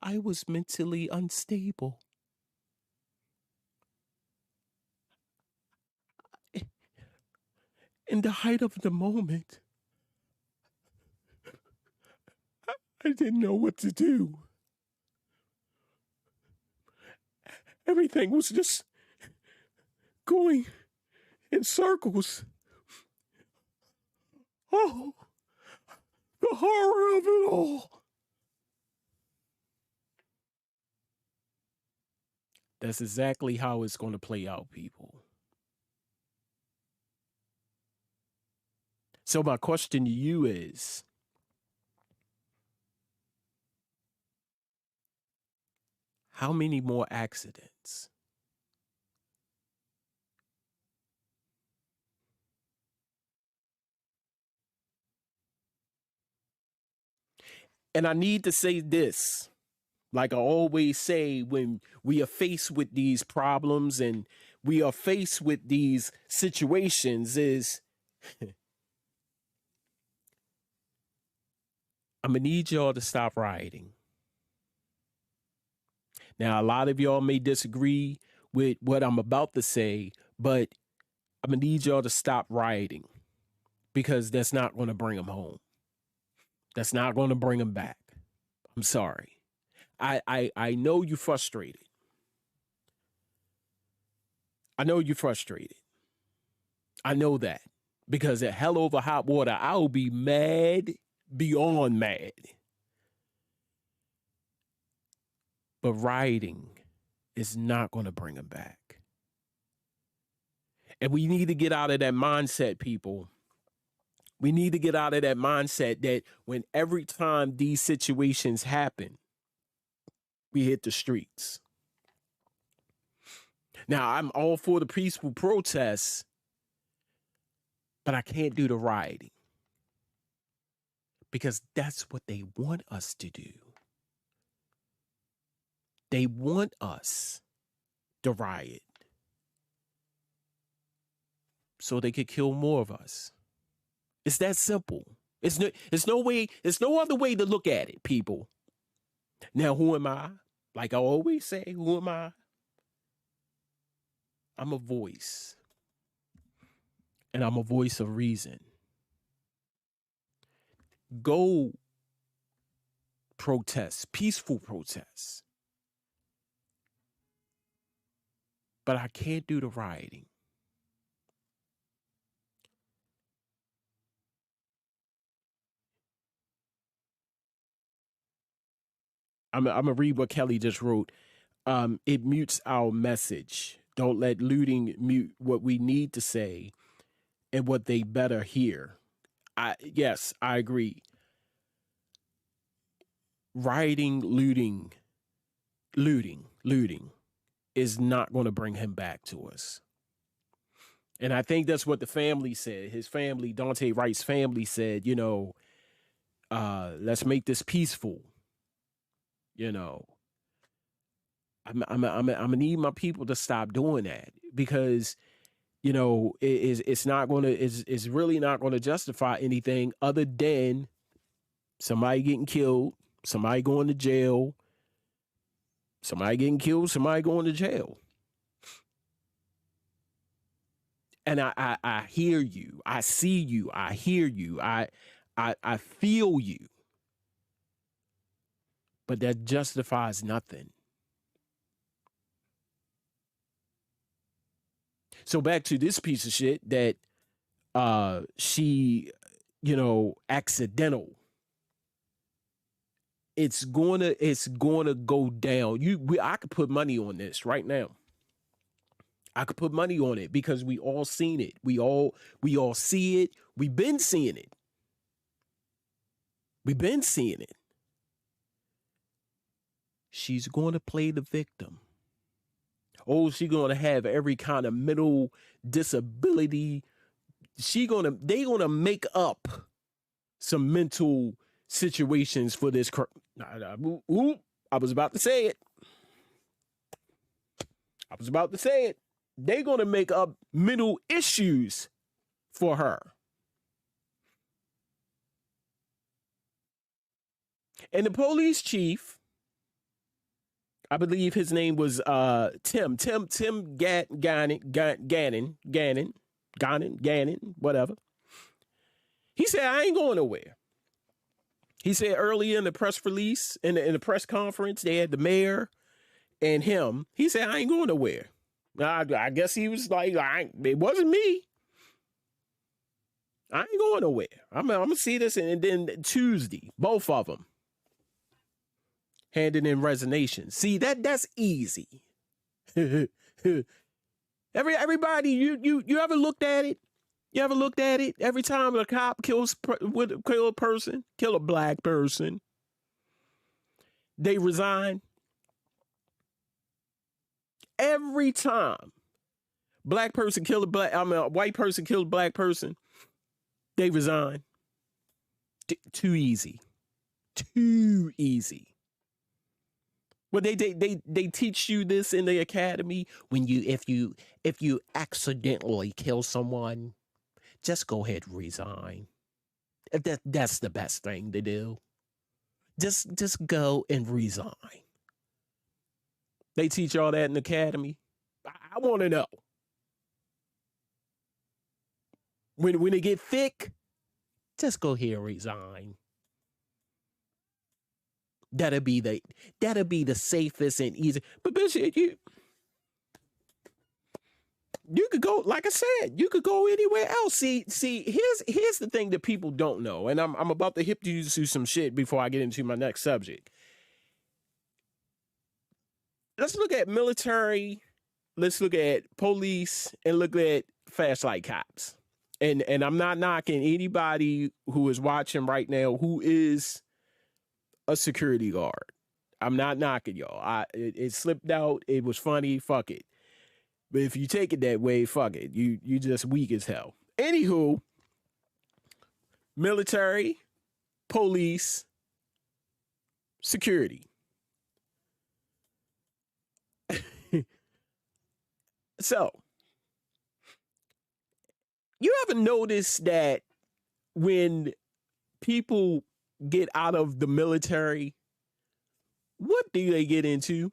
I was mentally unstable. In the height of the moment, I didn't know what to do. Everything was just going in circles. Oh, the horror of it all. That's exactly how it's going to play out, people. So my question to you is, how many more accidents And I need to say this, like I always say when we are faced with these problems and we are faced with these situations, is I'm going to need y'all to stop rioting. Now, a lot of y'all may disagree with what I'm about to say, but I'm going to need y'all to stop rioting because that's not going to bring them home. That's not going to bring them back. I'm sorry. I know you're frustrated. I know you're frustrated. I know that because at hell over hot water, I'll be mad beyond mad. But rioting is not going to bring them back. And we need to get out of that mindset, people. We need to get out of that mindset that when every time these situations happen, we hit the streets. Now, I'm all for the peaceful protests, but I can't do the rioting because that's what they want us to do. They want us to riot so they could kill more of us. It's that simple. It's no other way to look at it, people. Now, who am I? Like I always say, who am I? I'm a voice. And I'm a voice of reason. Go protest, peaceful protests. But I can't do the rioting. I'm going to read what Kelly just wrote. It mutes our message. Don't let looting mute what we need to say and what they better hear. Yes, I agree. Rioting, looting is not going to bring him back to us. And I think that's what the family said. His family, Dante Wright's family said, let's make this peaceful. I'm gonna need my people to stop doing that because, it's not going to, it's really not going to justify anything other than somebody getting killed, somebody going to jail, somebody getting killed, somebody going to jail. And I hear you, I see you, I hear you, I feel you. But that justifies nothing. So back to this piece of shit that she, accidental. It's gonna go down. I could put money on this right now. I could put money on it because we all seen it. We all see it. We've been seeing it. We've been seeing it. She's going to play the victim. Oh, she's going to have every kind of mental disability. They going to make up some mental situations for this. I was about to say it. They're going to make up mental issues for her. And the police chief, I believe his name was Tim Gannon, whatever. He said, I ain't going nowhere. He said earlier in the press release, in the press conference, they had the mayor and him. He said, I ain't going nowhere. I guess he was like, it wasn't me. I ain't going nowhere. I'm going to see this. And then Tuesday, both of them handing in resignations. See, that's easy. Everybody, you ever looked at it? You ever looked at it? Every time a cop kill a black person, they resign. Every time white person kill a black person, they resign. Too easy. too easy. Well, they teach you this in the academy. When if you accidentally kill someone, just go ahead and resign. That's the best thing to do. Just go and resign. They teach all that in the academy. I want to know. When it get thick, just go ahead and resign. That'll be the safest and easy. But bitch, you could go, like I said, you could go anywhere else. See, here's the thing that people don't know, and I'm about to hip you to some shit before I get into my next subject. Let's look at military, let's look at police, and look at flashlight cops. And I'm not knocking anybody who is watching right now who is a security guard. I'm not knocking y'all. It slipped out. It was funny. Fuck it. But if you take it that way, fuck it. You just weak as hell. Anywho, military, police, security. So, you ever notice that when people get out of the military, what do they get into?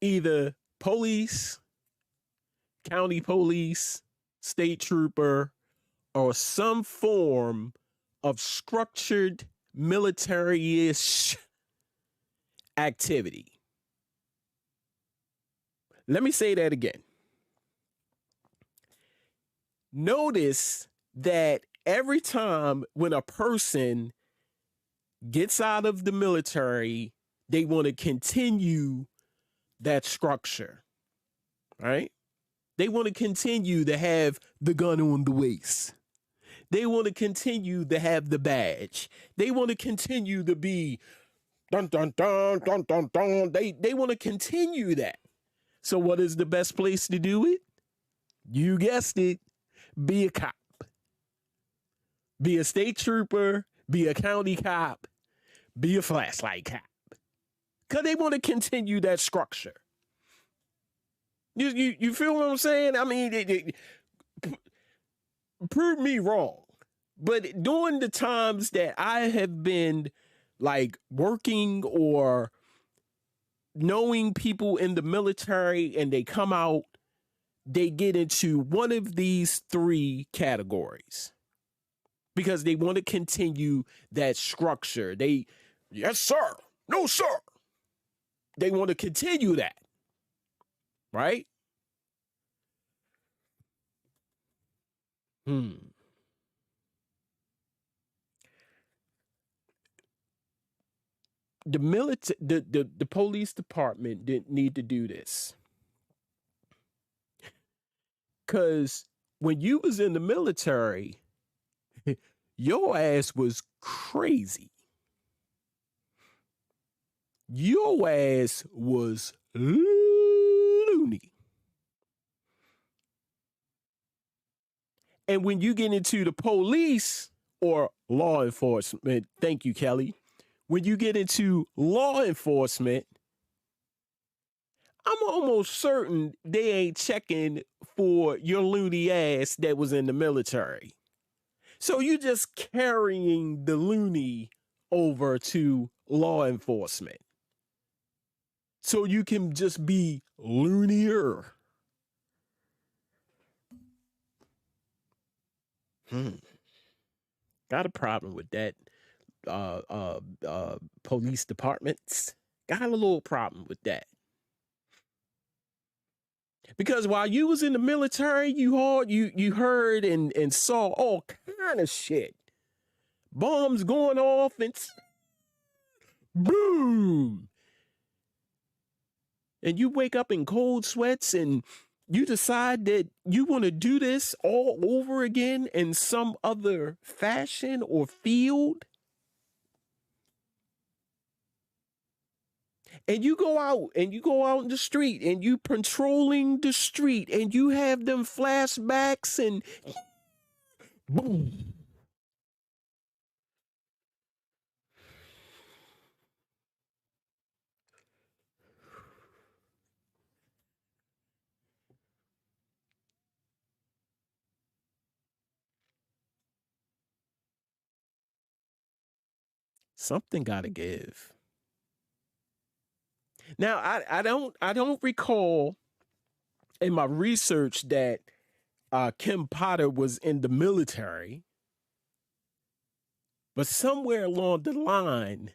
Either police, county police, state trooper, or some form of structured military-ish activity. Let me say that again. Notice that every time when a person gets out of the military, they want to continue that structure, right? They want to continue to have the gun on the waist. They want to continue to have the badge. They want to continue to be dun dun dun dun dun dun. They want to continue that. So what is the best place to do it? You guessed it. Be a cop. Be a state trooper. Be a county cop. Be a flashlight cop. Because they want to continue that structure. You feel what I'm saying? I mean, prove me wrong. But during the times that I have been like working or knowing people in the military and they come out, they get into one of these three categories because they want to continue that structure. Yes, sir. No, sir. They want to continue that. Right? The police department didn't need to do this. Because when you was in the military, your ass was crazy. Your ass was loony. And when you get into the police or law enforcement, thank you, Kelly. When you get into law enforcement, I'm almost certain they ain't checking for your loony ass that was in the military. So you just carrying the loony over to law enforcement. So you can just be loonier. Got a problem with that. Police departments got a little problem with that. Because while you was in the military, you heard and saw all kind of shit. Bombs going off and boom. And you wake up in cold sweats and you decide that you want to do this all over again in some other fashion or field. And you go out in the street and you patrolling the street and you have them flashbacks and boom. Something gotta give. Now, I don't recall in my research that Kim Potter was in the military, but somewhere along the line,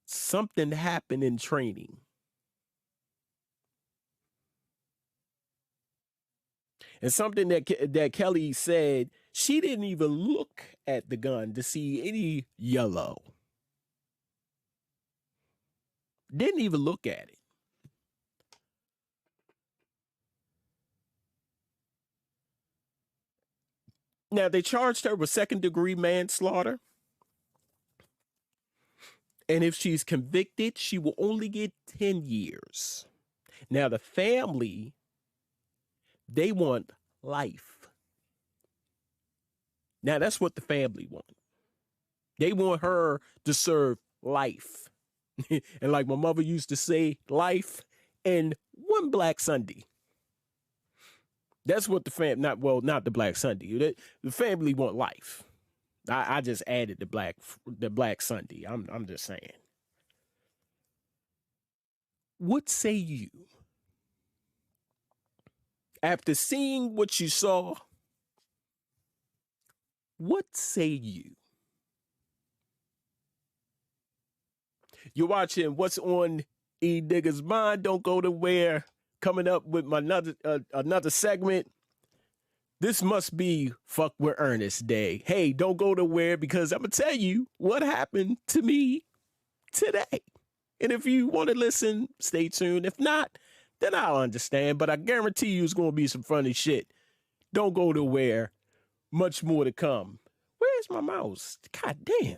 something happened in training. And something that Kelly said, she didn't even look at the gun to see any yellow. Didn't even look at it. Now, they charged her with second-degree manslaughter. And if she's convicted, she will only get 10 years. Now, the family, they want life. Now, that's what the family want. They want her to serve life. And like my mother used to say, life and one Black Sunday. That's what the family, not the Black Sunday. The family want life. I just added the Black Sunday. I'm just saying. What say you? After seeing what you saw, what say you? You're watching What's on Edigga's Mind. Don't go to where. Coming up with my another segment. This must be Fuck with Ernest Day. Hey, don't go to where, because I'm going to tell you what happened to me today. And if you want to listen, stay tuned. If not, then I'll understand. But I guarantee you it's going to be some funny shit. Don't go to where. Much more to come. Where's my mouse? God damn.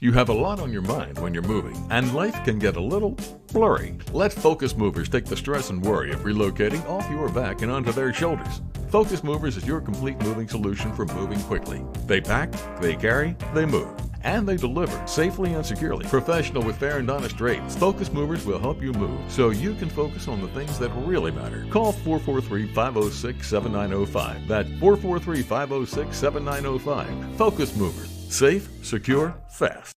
You have a lot on your mind when you're moving, and life can get a little blurry. Let Focus Movers take the stress and worry of relocating off your back and onto their shoulders. Focus Movers is your complete moving solution for moving quickly. They pack, they carry, they move, and they deliver safely and securely. Professional with fair and honest rates, Focus Movers will help you move so you can focus on the things that really matter. Call 443-506-7905. That's 443-506-7905. Focus Movers. Safe, secure, fast.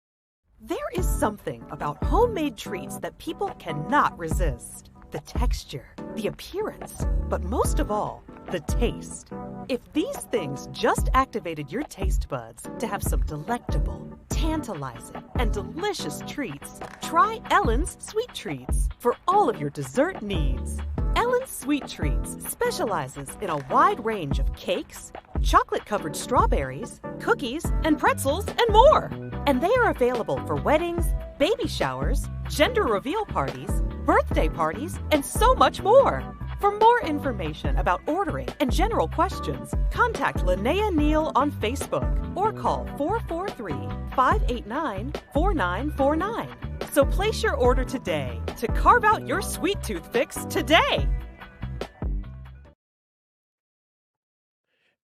There is something about homemade treats that people cannot resist. The texture, the appearance, but most of all, the taste. If these things just activated your taste buds to have some delectable, tantalizing, and delicious treats, try Ellen's Sweet Treats for all of your dessert needs. Ellen's Sweet Treats specializes in a wide range of cakes, chocolate-covered strawberries, cookies, and pretzels, and more. And they are available for weddings, baby showers, gender reveal parties, birthday parties, and so much more. For more information about ordering and general questions, contact Linnea Neal on Facebook or call 443-589-4949. So place your order today to carve out your sweet tooth fix today.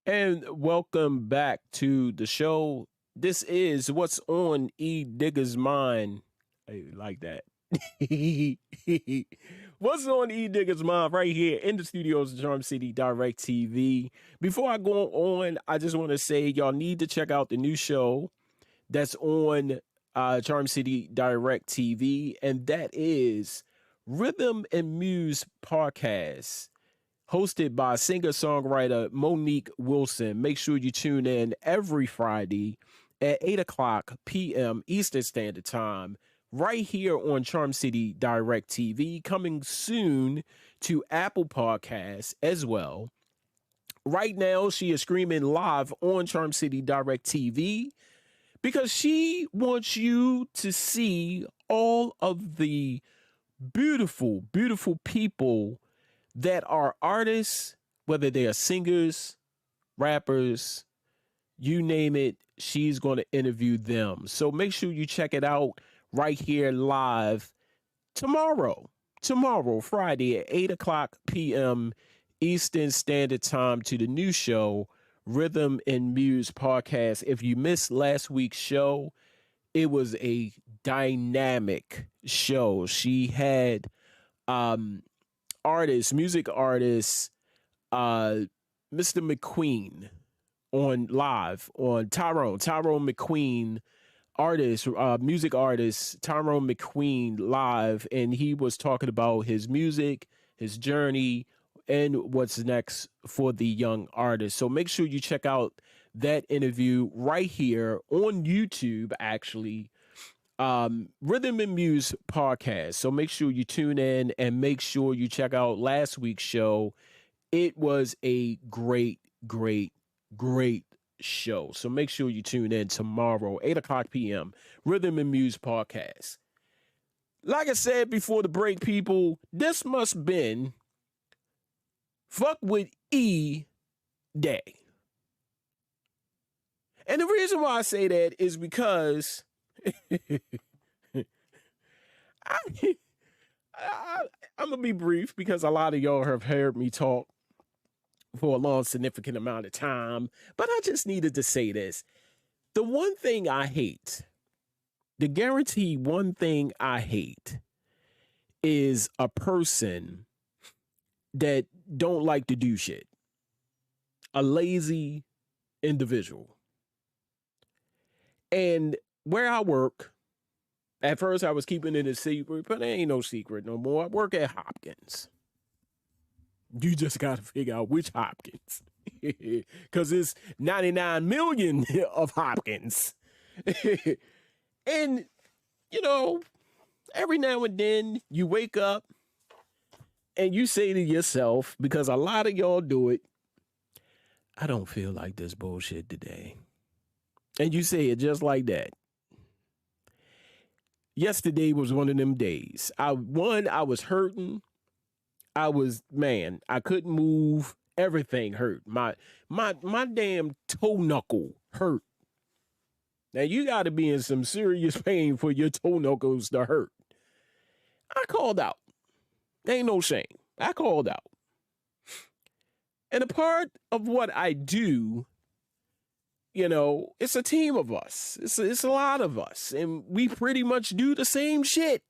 And welcome back to the show. This is What's on Edigga's Mind. I like that. What's on Edigga's Mind right here in the studios of Charm City Direct TV. Before I go on, I just want to say y'all need to check out the new show that's on Charm City Direct TV, and that is Rhythm and Muse Podcast, hosted by singer-songwriter Monique Wilson. Make sure you tune in every Friday at 8:00 p.m. Eastern Standard Time, right here on Charm City Direct TV, coming soon to Apple Podcasts as well. Right now, she is streaming live on Charm City Direct TV because she wants you to see all of the beautiful, beautiful people that are artists, whether they are singers, rappers, you name it, she's going to interview them. So make sure you check it out right here live tomorrow, Friday at 8:00 p.m. Eastern Standard Time, to the new show, Rhythm and Muse Podcast. If you missed last week's show, it was a dynamic show. She had music artist, Mr. McQueen on live on Tyrone McQueen, music artist Tyrone McQueen live, and he was talking about his music, his journey, and what's next for the young artist. So make sure you check out that interview right here on YouTube, actually. Rhythm and Muse podcast. So make sure you tune in and make sure you check out last week's show. It was a great show. So make sure you tune in tomorrow, 8:00 p.m. Rhythm and Muse podcast. Like I said before the break, people, this must been Fuck with E Day. And the reason why I say that is because I'm going to be brief, because a lot of y'all have heard me talk for a long, significant amount of time. But I just needed to say this. The one thing I hate, the guaranteed one thing I hate, is a person that don't like to do shit. A lazy individual. And where I work, at first I was keeping it a secret, but there ain't no secret no more. I work at Hopkins. You just got to figure out which Hopkins. Because it's 99 million of Hopkins. And, you know, every now and then you wake up and you say to yourself, because a lot of y'all do it, I don't feel like this bullshit today. And you say it just like that. Yesterday was one of them days. I was hurting. I couldn't move. Everything hurt. My damn toe knuckle hurt. Now you got to be in some serious pain for your toe knuckles to hurt. I called out. Ain't no shame. I called out. And a part of what I do, you know, it's a team of us. It's a lot of us. And we pretty much do the same shit.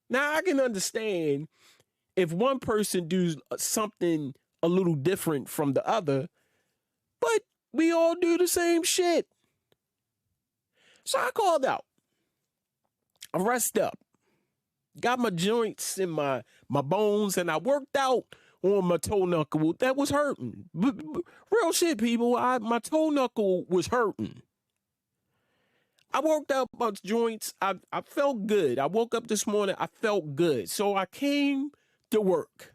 Now, I can understand if one person does something a little different from the other, but we all do the same shit. So I called out. I rested up. Got my joints and my bones, and I worked out on my toe knuckle that was hurting. Real shit, people. My toe knuckle was hurting. I worked out my joints. I felt good. I woke up this morning. I felt good. So I came to work.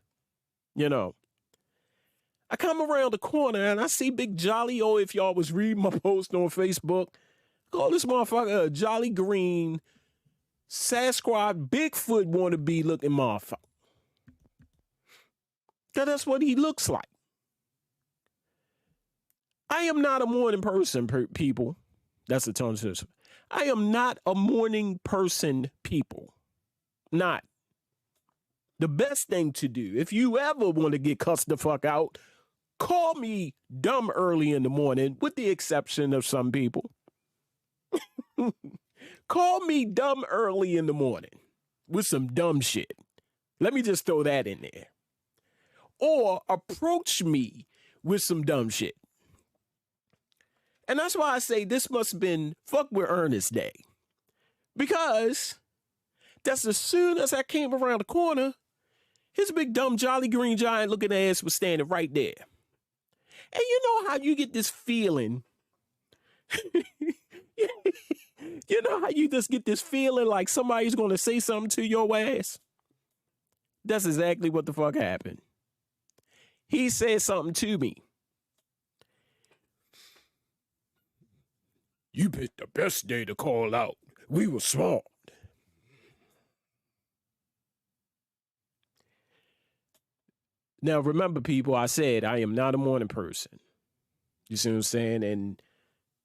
You know, I come around the corner and I see Big Jolly. Oh, if y'all was reading my post on Facebook, call this motherfucker a Jolly Green Sasquatch Bigfoot wannabe looking motherfucker. Cause that's what he looks like. I am not a morning person, people. That's the tone system. I am not a morning person, people. Not. The best thing to do, if you ever want to get cussed the fuck out, call me dumb early in the morning, with the exception of some people. Call me dumb early in the morning with some dumb shit. Let me just throw that in there. Or approach me with some dumb shit. And that's why I say this must have been Fuck with Ernest Day. Because that's as soon as I came around the corner, his big dumb Jolly Green Giant looking ass was standing right there. And you know how you get this feeling? You know how you just get this feeling like somebody's going to say something to your ass? That's exactly what the fuck happened. He said something to me. You picked the best day to call out. We were smart. Now, remember, people, I said I am not a morning person. You see what I'm saying? And,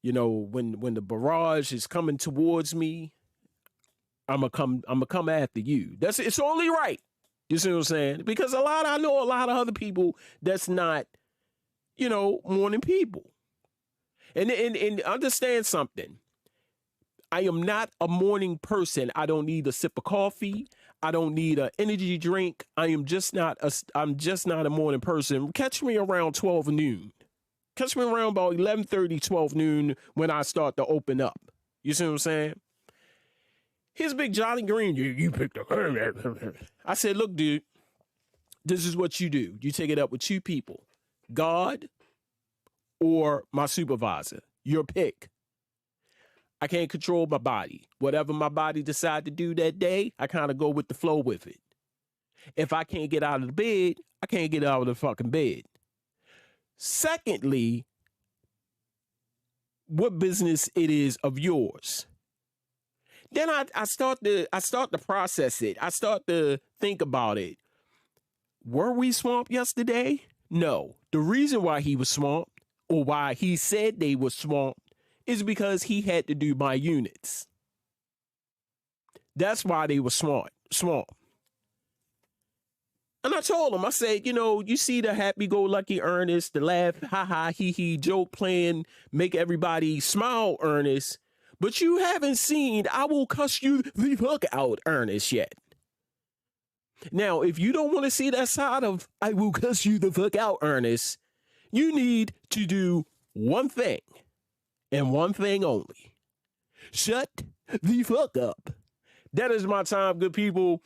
you know, when the barrage is coming towards me, I'm gonna come after you. It's only right. You see what I'm saying? Because I know a lot of other people that's not, you know, morning people. And understand something. I am not a morning person. I don't need a sip of coffee. I don't need an energy drink. I'm just not a morning person. Catch me around 12 noon. Catch me around about 11:30, 12 noon when I start to open up. You see what I'm saying? Here's Big Johnny Green. You picked up. I said, look, dude, this is what you do. You take it up with two people, God or my supervisor. Your pick. I can't control my body. Whatever my body decide to do that day, I kind of go with the flow with it. If I can't get out of the bed, I can't get out of the fucking bed. Secondly, what business it is of yours. Then I start to process it. I start to think about it. Were we swamped yesterday? No. The reason why he was swamped, or why he said they were swamped, is because he had to do my units. That's why they were swamped. And I told him, I said, you see the happy-go-lucky Ernest, the laugh, ha-ha, hee-hee, joke playing, make everybody smile Ernest, but you haven't seen I will cuss you the fuck out Ernest yet. Now, if you don't want to see that side of I will cuss you the fuck out Ernest, you need to do one thing, and one thing only. Shut the fuck up. That is my time, good people.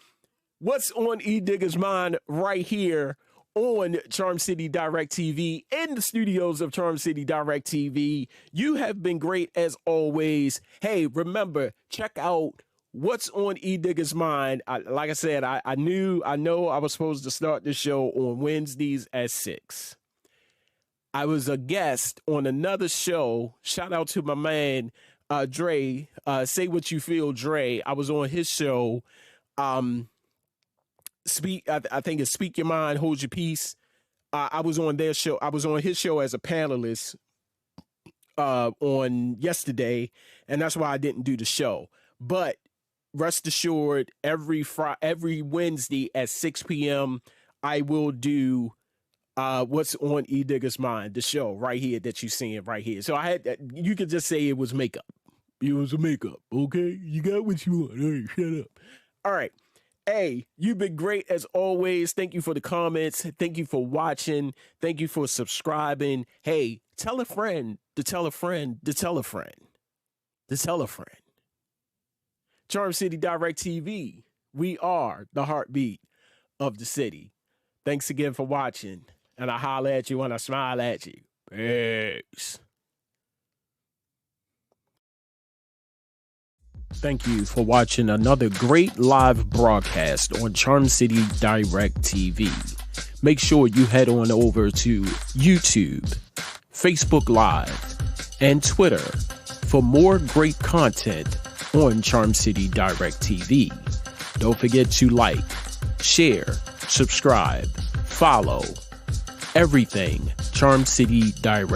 What's on Edigga's mind right here on Charm City Direct TV, in the studios of Charm City Direct TV. You have been great as always. Hey, remember, check out what's on Edigga's mind. Like I said, I know I was supposed to start the show on Wednesdays at 6. I was a guest on another show. Shout out to my man, Dre. Say What You Feel, Dre. I was on his show. I think it's Speak Your Mind, Hold Your Peace. I was on their show. I was on his show as a panelist on yesterday, and that's why I didn't do the show. But rest assured, every Wednesday at 6 p.m., I will do what's on Edigga's mind, the show right here that you're seeing right here. So you could just say it was makeup. It was a makeup, okay? You got what you want. All right, shut up. All right. Hey, you've been great as always. Thank you for the comments. Thank you for watching. Thank you for subscribing. Hey, tell a friend to tell a friend to tell a friend to tell a friend. Charm City Direct TV. We are the heartbeat of the city. Thanks again for watching. And I holler at you when I smile at you. Peace. Thank you for watching another great live broadcast on Charm City Direct TV. Make sure you head on over to YouTube, Facebook Live, and Twitter for more great content on Charm City Direct TV. Don't forget to like, share, subscribe, follow, everything Charm City Direct.